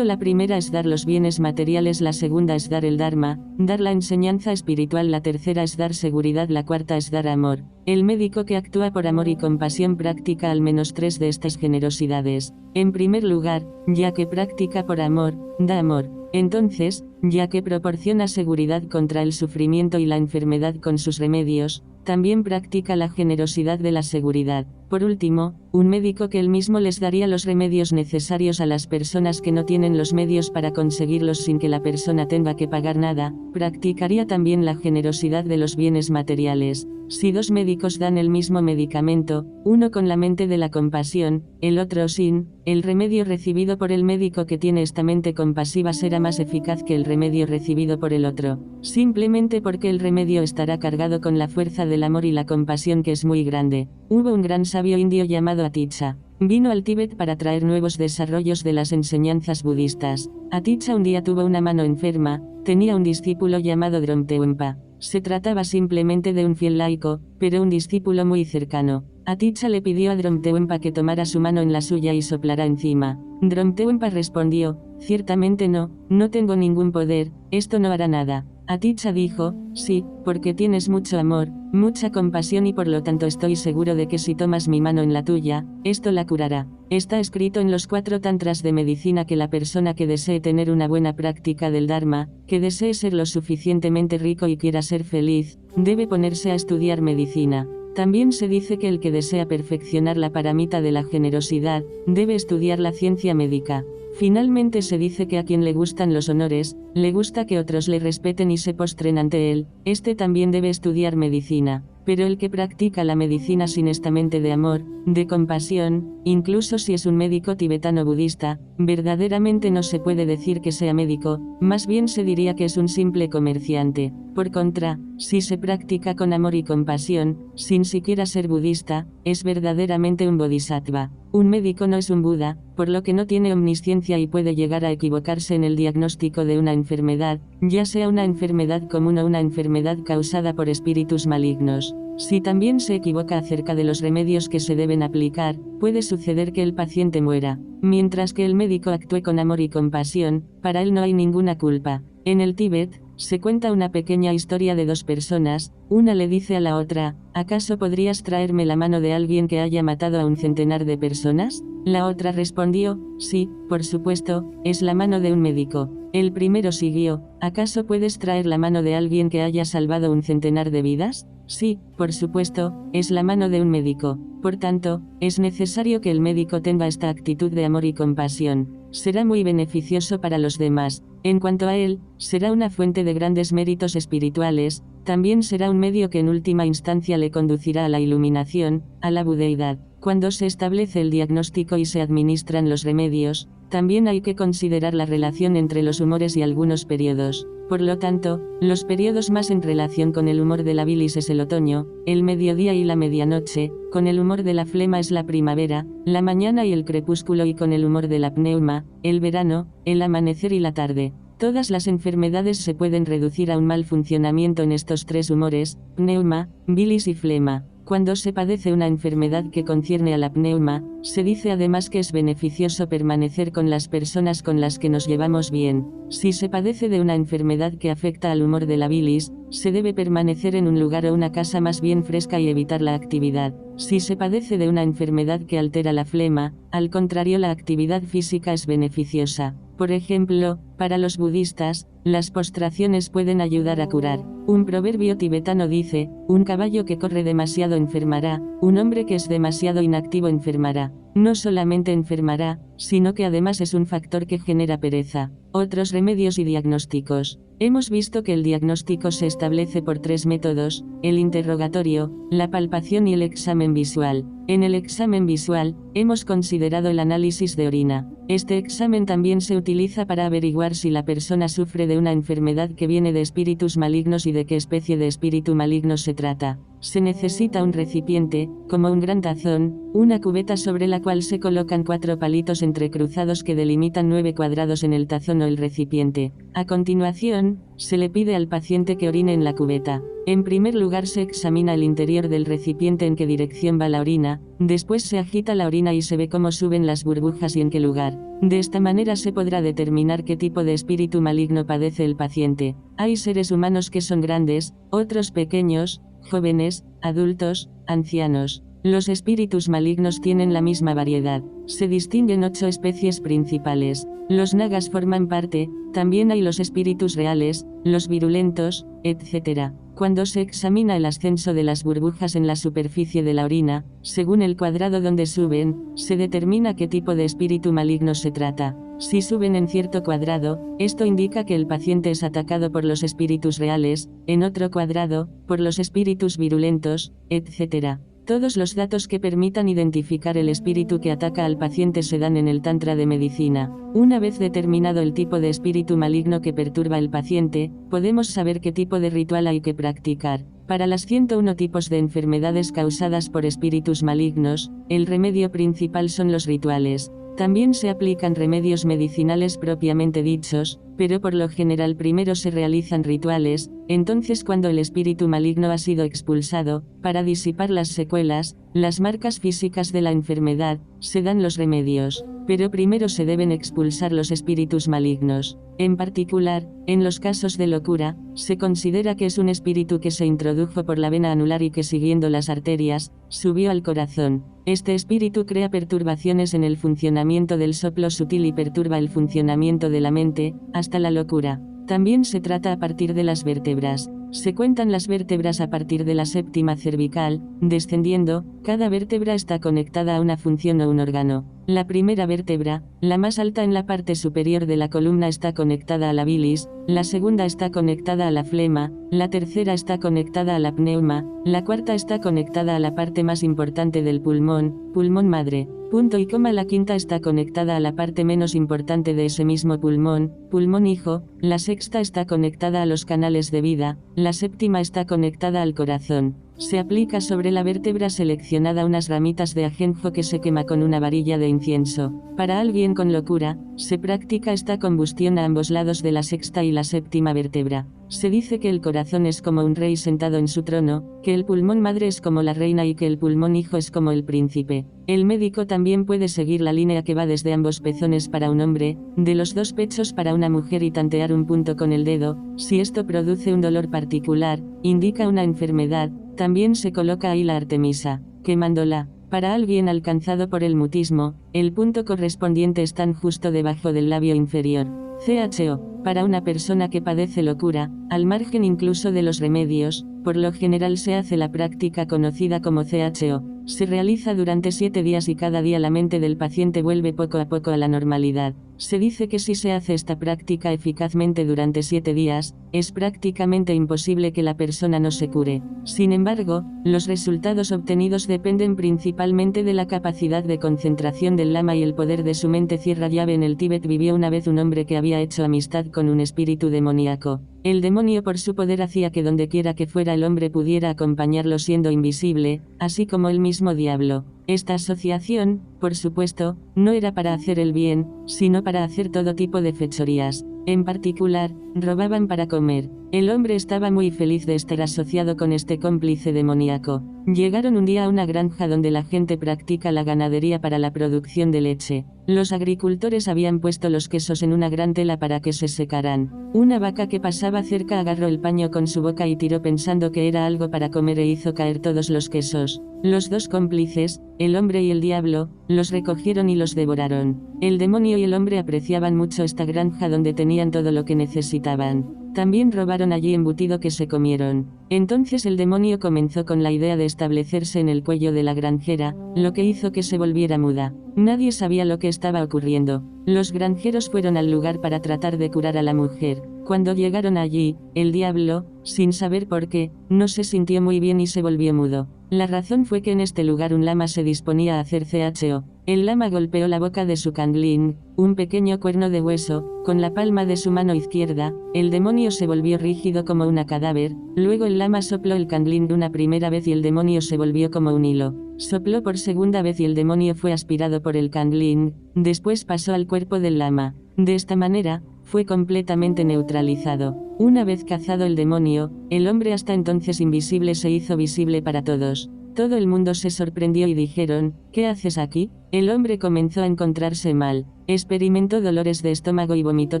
La primera es dar los bienes materiales, la segunda es dar el Dharma, dar la enseñanza espiritual, la tercera es dar seguridad, la cuarta es dar amor. El médico que actúa por amor y compasión practica al menos 3 de estas generosidades. En primer lugar, ya que practica por amor, da amor. Entonces, ya que proporciona seguridad contra el sufrimiento y la enfermedad con sus remedios, también practica la generosidad de la seguridad. Por último, un médico que él mismo les daría los remedios necesarios a las personas que no tienen los medios para conseguirlos sin que la persona tenga que pagar nada, practicaría también la generosidad de los bienes materiales. Si 2 médicos dan el mismo medicamento, uno con la mente de la compasión, el otro sin, el remedio recibido por el médico que tiene esta mente compasiva será más eficaz que el remedio recibido por el otro, simplemente porque el remedio estará cargado con la fuerza del amor y la compasión que es muy grande. Hubo un gran sabio indio llamado Aticca. Vino al Tíbet para traer nuevos desarrollos de las enseñanzas budistas. Aticca un día tuvo una mano enferma, tenía un discípulo llamado Dromtewempa. Se trataba simplemente de un fiel laico, pero un discípulo muy cercano. Aticca le pidió a Dromtewempa que tomara su mano en la suya y soplara encima. Dromtewempa respondió, ciertamente no, no tengo ningún poder, esto no hará nada. Aticca dijo, sí, porque tienes mucho amor, mucha compasión y por lo tanto estoy seguro de que si tomas mi mano en la tuya, esto la curará. Está escrito en los 4 tantras de medicina que la persona que desee tener una buena práctica del Dharma, que desee ser lo suficientemente rico y quiera ser feliz, debe ponerse a estudiar medicina. También se dice que el que desea perfeccionar la paramita de la generosidad, debe estudiar la ciencia médica. Finalmente se dice que a quien le gustan los honores, le gusta que otros le respeten y se postren ante él, este también debe estudiar medicina. Pero el que practica la medicina sin esta mente de amor, de compasión, incluso si es un médico tibetano budista, verdaderamente no se puede decir que sea médico, más bien se diría que es un simple comerciante. Por contra, si se practica con amor y compasión, sin siquiera ser budista, es verdaderamente un bodhisattva. Un médico no es un Buda, por lo que no tiene omnisciencia y puede llegar a equivocarse en el diagnóstico de una enfermedad, ya sea una enfermedad común o una enfermedad causada por espíritus malignos. Si también se equivoca acerca de los remedios que se deben aplicar, puede suceder que el paciente muera. Mientras que el médico actúe con amor y compasión, para él no hay ninguna culpa. En el Tíbet, se cuenta una pequeña historia de dos personas. Una le dice a la otra: ¿acaso podrías traerme la mano de alguien que haya matado a un centenar de personas? La otra respondió: sí, por supuesto, es la mano de un médico. El primero siguió: ¿acaso puedes traer la mano de alguien que haya salvado un centenar de vidas? Sí, por supuesto, es la mano de un médico. Por tanto, es necesario que el médico tenga esta actitud de amor y compasión. Será muy beneficioso para los demás. En cuanto a él, será una fuente de grandes méritos espirituales, también será un medio que en última instancia le conducirá a la iluminación, a la budeidad. Cuando se establece el diagnóstico y se administran los remedios, también hay que considerar la relación entre los humores y algunos periodos. Por lo tanto, los periodos más en relación con el humor de la bilis es el otoño, el mediodía y la medianoche, con el humor de la flema es la primavera, la mañana y el crepúsculo, y con el humor de la pneuma, el verano, el amanecer y la tarde. Todas las enfermedades se pueden reducir a un mal funcionamiento en estos tres humores: pneuma, bilis y flema. Cuando se padece una enfermedad que concierne a la pneuma, se dice además que es beneficioso permanecer con las personas con las que nos llevamos bien. Si se padece de una enfermedad que afecta al humor de la bilis, se debe permanecer en un lugar o una casa más bien fresca y evitar la actividad. Si se padece de una enfermedad que altera la flema, al contrario, la actividad física es beneficiosa. Por ejemplo, para los budistas, las postraciones pueden ayudar a curar. Un proverbio tibetano dice: un caballo que corre demasiado enfermará, un hombre que es demasiado inactivo enfermará. No solamente enfermará, sino que además es un factor que genera pereza. Otros remedios y diagnósticos. Hemos visto que el diagnóstico se establece por tres métodos: el interrogatorio, la palpación y el examen visual. En el examen visual, hemos considerado el análisis de orina. Este examen también se utiliza para averiguar si la persona sufre de una enfermedad que viene de espíritus malignos y de qué especie de espíritu maligno se trata. Se necesita un recipiente, como un gran tazón, una cubeta sobre la cual se colocan 4 palitos entrecruzados que delimitan 9 cuadrados en el tazón o el recipiente. A continuación, se le pide al paciente que orine en la cubeta. En primer lugar se examina el interior del recipiente, en qué dirección va la orina, después se agita la orina y se ve cómo suben las burbujas y en qué lugar. De esta manera se podrá determinar qué tipo de espíritu maligno padece el paciente. Hay seres humanos que son grandes, otros pequeños, jóvenes, adultos, ancianos. Los espíritus malignos tienen la misma variedad. Se distinguen 8 especies principales. Los nagas forman parte, también hay los espíritus reales, los virulentos, etc. Cuando se examina el ascenso de las burbujas en la superficie de la orina, según el cuadrado donde suben, se determina qué tipo de espíritu maligno se trata. Si suben en cierto cuadrado, esto indica que el paciente es atacado por los espíritus reales, en otro cuadrado, por los espíritus virulentos, etc. Todos los datos que permitan identificar el espíritu que ataca al paciente se dan en el Tantra de medicina. Una vez determinado el tipo de espíritu maligno que perturba al paciente, podemos saber qué tipo de ritual hay que practicar. Para las 101 tipos de enfermedades causadas por espíritus malignos, el remedio principal son los rituales. También se aplican remedios medicinales propiamente dichos, pero por lo general primero se realizan rituales. Entonces, cuando el espíritu maligno ha sido expulsado, para disipar las secuelas, las marcas físicas de la enfermedad, se dan los remedios. Pero primero se deben expulsar los espíritus malignos. En particular, en los casos de locura, se considera que es un espíritu que se introdujo por la vena anular y que, siguiendo las arterias, subió al corazón. Este espíritu crea perturbaciones en el funcionamiento del soplo sutil y perturba el funcionamiento de la mente, hasta la locura. También se trata a partir de las vértebras. Se cuentan las vértebras a partir de la séptima cervical, descendiendo. Cada vértebra está conectada a una función o un órgano. La primera vértebra, la más alta en la parte superior de la columna, está conectada a la bilis, la segunda está conectada a la flema, la tercera está conectada a la pneuma, la cuarta está conectada a la parte más importante del pulmón, pulmón madre. Punto y coma. La quinta está conectada a la parte menos importante de ese mismo pulmón, pulmón hijo. La sexta está conectada a los canales de vida. La séptima está conectada al corazón. Se aplica sobre la vértebra seleccionada unas ramitas de ajenjo que se quema con una varilla de incienso. Para alguien con locura, se practica esta combustión a ambos lados de la sexta y la séptima vértebra. Se dice que el corazón es como un rey sentado en su trono, que el pulmón madre es como la reina y que el pulmón hijo es como el príncipe. El médico también puede seguir la línea que va desde ambos pezones para un hombre, de los dos pechos para una mujer y tantear un punto con el dedo. Si esto produce un dolor particular, indica una enfermedad. También se coloca ahí la artemisa, quemándola. Para alguien alcanzado por el mutismo, el punto correspondiente está justo debajo del labio inferior. CHO, para una persona que padece locura, al margen incluso de los remedios, por lo general se hace la práctica conocida como CHO. Se realiza durante 7 días y cada día la mente del paciente vuelve poco a poco a la normalidad. Se dice que si se hace esta práctica eficazmente durante 7 días, es prácticamente imposible que la persona no se cure. Sin embargo, los resultados obtenidos dependen principalmente de la capacidad de concentración del lama y el poder de su mente. Cierra llave. En el Tíbet vivió una vez un hombre que había hecho amistad con un espíritu demoníaco. El demonio por su poder hacía que donde quiera que fuera el hombre pudiera acompañarlo siendo invisible, así como el mismo diablo. Esta asociación, por supuesto, no era para hacer el bien, sino para hacer todo tipo de fechorías. En particular, robaban para comer. El hombre estaba muy feliz de estar asociado con este cómplice demoníaco. Llegaron un día a una granja donde la gente practica la ganadería para la producción de leche. Los agricultores habían puesto los quesos en una gran tela para que se secaran. Una vaca que pasaba cerca agarró el paño con su boca y tiró pensando que era algo para comer e hizo caer todos los quesos. Los dos cómplices, el hombre y el diablo, los recogieron y los devoraron. El demonio y el hombre apreciaban mucho esta granja donde tenían todo lo que necesitaban. También robaron allí embutido que se comieron. Entonces el demonio comenzó con la idea de establecerse en el cuello de la granjera, lo que hizo que se volviera muda. Nadie sabía lo que estaba ocurriendo. Los granjeros fueron al lugar para tratar de curar a la mujer. Cuando llegaron allí, el diablo, sin saber por qué, no se sintió muy bien y se volvió mudo. La razón fue que en este lugar un lama se disponía a hacer CHO. El lama golpeó la boca de su candlín, un pequeño cuerno de hueso, con la palma de su mano izquierda. El demonio se volvió rígido como una cadáver. Luego el lama sopló el candlín una primera vez y el demonio se volvió como un hilo. Sopló por segunda vez y el demonio fue aspirado por el candlín. Después pasó al cuerpo del lama. De esta manera, fue completamente neutralizado. Una vez cazado el demonio, el hombre hasta entonces invisible se hizo visible para todos. Todo el mundo se sorprendió y dijeron, ¿qué haces aquí? El hombre comenzó a encontrarse mal, experimentó dolores de estómago y vomitó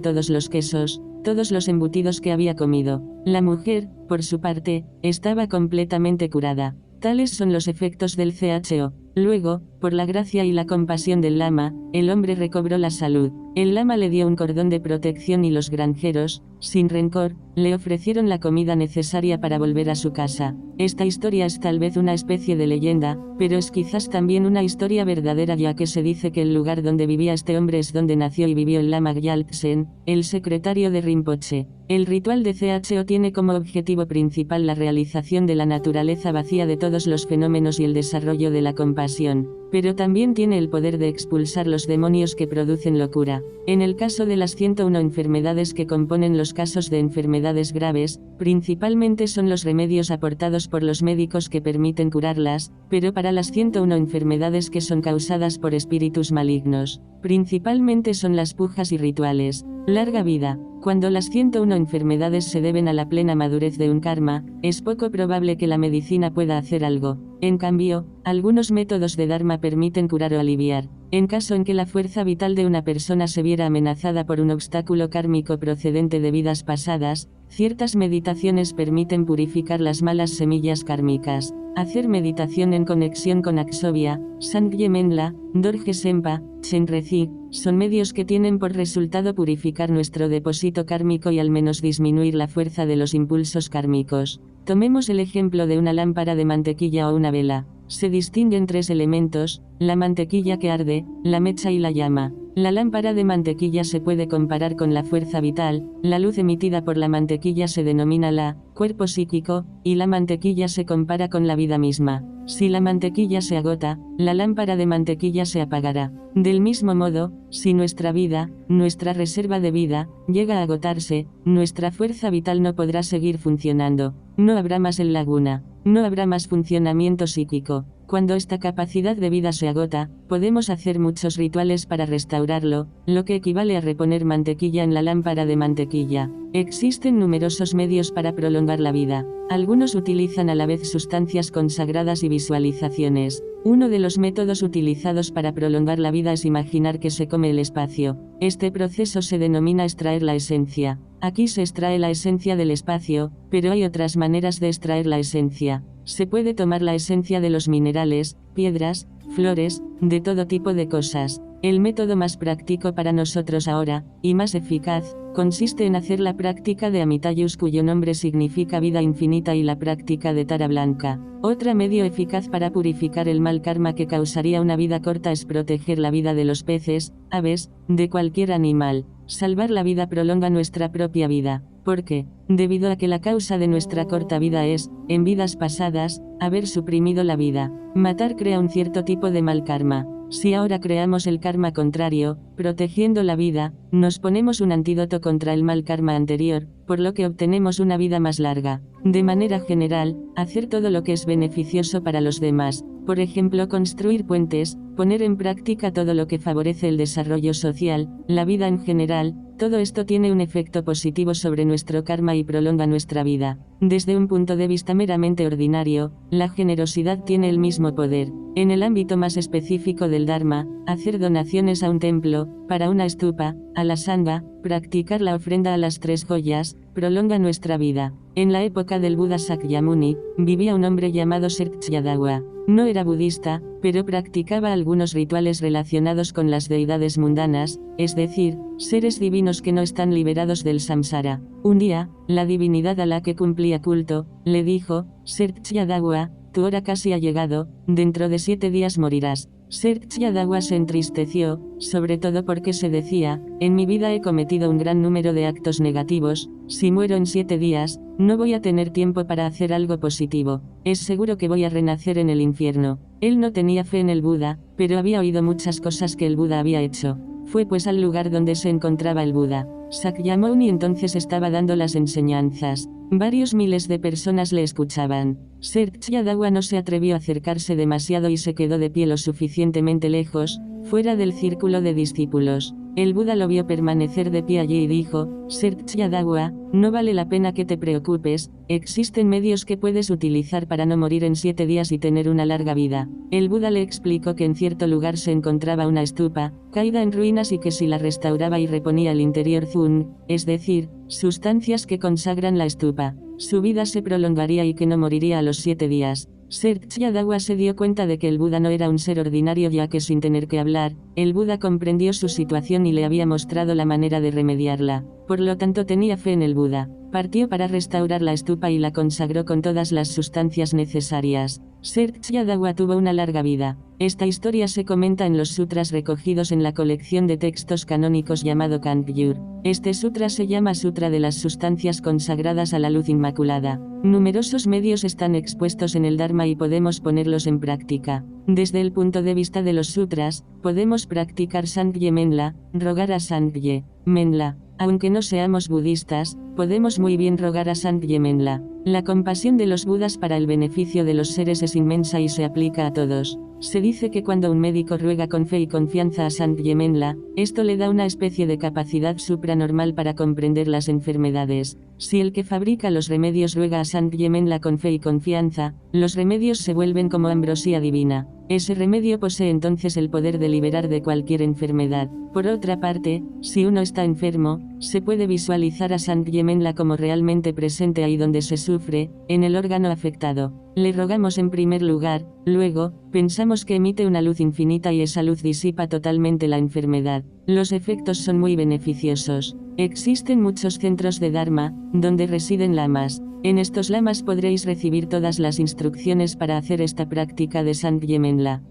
todos los quesos, todos los embutidos que había comido. La mujer, por su parte, estaba completamente curada. Tales son los efectos del CHO. Luego, por la gracia y la compasión del lama, el hombre recobró la salud. El lama le dio un cordón de protección y los granjeros, sin rencor, le ofrecieron la comida necesaria para volver a su casa. Esta historia es tal vez una especie de leyenda, pero es quizás también una historia verdadera, ya que se dice que el lugar donde vivía este hombre es donde nació y vivió el lama Gyaltsen, el secretario de Rinpoche. El ritual de CHO tiene como objetivo principal la realización de la naturaleza vacía de todos los fenómenos y el desarrollo de la compasión, pero también tiene el poder de expulsar los demonios que producen locura. En el caso de las 101 enfermedades que componen los casos de enfermedades graves, principalmente son los remedios aportados por los médicos que permiten curarlas, pero para las 101 enfermedades que son causadas por espíritus malignos, principalmente son las pujas y rituales. Larga vida. Cuando las 101 enfermedades se deben a la plena madurez de un karma, es poco probable que la medicina pueda hacer algo. En cambio, algunos métodos de Dharma permiten curar o aliviar. En caso en que la fuerza vital de una persona se viera amenazada por un obstáculo kármico procedente de vidas pasadas, ciertas meditaciones permiten purificar las malas semillas kármicas. Hacer meditación en conexión con Akshobhya, Sangye Menla, Dorje Sempa, Chenrezig, son medios que tienen por resultado purificar nuestro depósito kármico y al menos disminuir la fuerza de los impulsos kármicos. Tomemos el ejemplo de una lámpara de mantequilla o una vela. Se distinguen 3 elementos: la mantequilla que arde, la mecha y la llama. La lámpara de mantequilla se puede comparar con la fuerza vital, la luz emitida por la mantequilla se denomina la cuerpo psíquico, y la mantequilla se compara con la vida misma. Si la mantequilla se agota, la lámpara de mantequilla se apagará. Del mismo modo, si nuestra vida, nuestra reserva de vida, llega a agotarse, nuestra fuerza vital no podrá seguir funcionando. No habrá más el laguna. No habrá más funcionamiento psíquico. Cuando esta capacidad de vida se agota, podemos hacer muchos rituales para restaurarlo, lo que equivale a reponer mantequilla en la lámpara de mantequilla. Existen numerosos medios para prolongar la vida. Algunos utilizan a la vez sustancias consagradas y visualizaciones. Uno de los métodos utilizados para prolongar la vida es imaginar que se come el espacio. Este proceso se denomina extraer la esencia. Aquí se extrae la esencia del espacio, pero hay otras maneras de extraer la esencia. Se puede tomar la esencia de los minerales, piedras, flores, de todo tipo de cosas. El método más práctico para nosotros ahora, y más eficaz, consiste en hacer la práctica de Amitayus, cuyo nombre significa vida infinita, y la práctica de Tara Blanca. Otro medio eficaz para purificar el mal karma que causaría una vida corta es proteger la vida de los peces, aves, de cualquier animal. Salvar la vida prolonga nuestra propia vida. ¿Por qué? Debido a que la causa de nuestra corta vida es, en vidas pasadas, haber suprimido la vida. Matar crea un cierto tipo de mal karma. Si ahora creamos el karma contrario, protegiendo la vida, nos ponemos un antídoto contra el mal karma anterior, por lo que obtenemos una vida más larga. De manera general, hacer todo lo que es beneficioso para los demás, por ejemplo construir puentes, poner en práctica todo lo que favorece el desarrollo social, la vida en general, todo esto tiene un efecto positivo sobre nuestro karma y prolonga nuestra vida. Desde un punto de vista meramente ordinario, la generosidad tiene el mismo poder. En el ámbito más específico del Dharma, hacer donaciones a un templo, para una stupa, a la sangha, practicar la ofrenda a las 3 joyas, prolonga nuestra vida. En la época del Buda Sakyamuni, vivía un hombre llamado Sertsyadawa. No era budista, pero practicaba algunos rituales relacionados con las deidades mundanas, es decir, seres divinos que no están liberados del samsara. Un día, la divinidad a la que cumplía culto, le dijo: Sertsyadawa, tu hora casi ha llegado, dentro de 7 días morirás. Sertsyadawa se entristeció, sobre todo porque se decía: en mi vida he cometido un gran número de actos negativos, si muero en 7 días, no voy a tener tiempo para hacer algo positivo, es seguro que voy a renacer en el infierno. Él no tenía fe en el Buda, pero había oído muchas cosas que el Buda había hecho. Fue pues al lugar donde se encontraba el Buda. Sakyamuni entonces estaba dando las enseñanzas. Varios miles de personas le escuchaban. Sertsyadawa no se atrevió a acercarse demasiado y se quedó de pie lo suficientemente lejos, fuera del círculo de discípulos. El Buda lo vio permanecer de pie allí y dijo: Sertsyadawa, no vale la pena que te preocupes, existen medios que puedes utilizar para no morir en 7 días y tener una larga vida. El Buda le explicó que en cierto lugar se encontraba una stupa, caída en ruinas, y que si la restauraba y reponía el interior zun, es decir, sustancias que consagran la stupa, su vida se prolongaría y que no moriría a los 7 días. Sertsyadawa se dio cuenta de que el Buda no era un ser ordinario, ya que sin tener que hablar, el Buda comprendió su situación y le había mostrado la manera de remediarla. Por lo tanto tenía fe en el Buda. Partió para restaurar la stupa y la consagró con todas las sustancias necesarias. Sertsyadawa tuvo una larga vida. Esta historia se comenta en los sutras recogidos en la colección de textos canónicos llamado Kangyur. Este sutra se llama Sutra de las Sustancias Consagradas a la Luz Inmaculada. Numerosos medios están expuestos en el Dharma y podemos ponerlos en práctica. Desde el punto de vista de los sutras, podemos practicar Sangye Menla, rogar a Sangye Menla. Aunque no seamos budistas, podemos muy bien rogar a Sangye Menla. La compasión de los Budas para el beneficio de los seres es inmensa y se aplica a todos. Se dice que cuando un médico ruega con fe y confianza a Sangye Menla, esto le da una especie de capacidad supranormal para comprender las enfermedades. Si el que fabrica los remedios ruega a Sangye Menla con fe y confianza, los remedios se vuelven como ambrosía divina. Ese remedio posee entonces el poder de liberar de cualquier enfermedad. Por otra parte, si uno está enfermo, se puede visualizar a Sangye Menla como realmente presente ahí donde se sufre, en el órgano afectado. Le rogamos en primer lugar, luego, pensamos que emite una luz infinita y esa luz disipa totalmente la enfermedad. Los efectos son muy beneficiosos. Existen muchos centros de Dharma, donde residen lamas. En estos lamas podréis recibir todas las instrucciones para hacer esta práctica de Sangye Menla.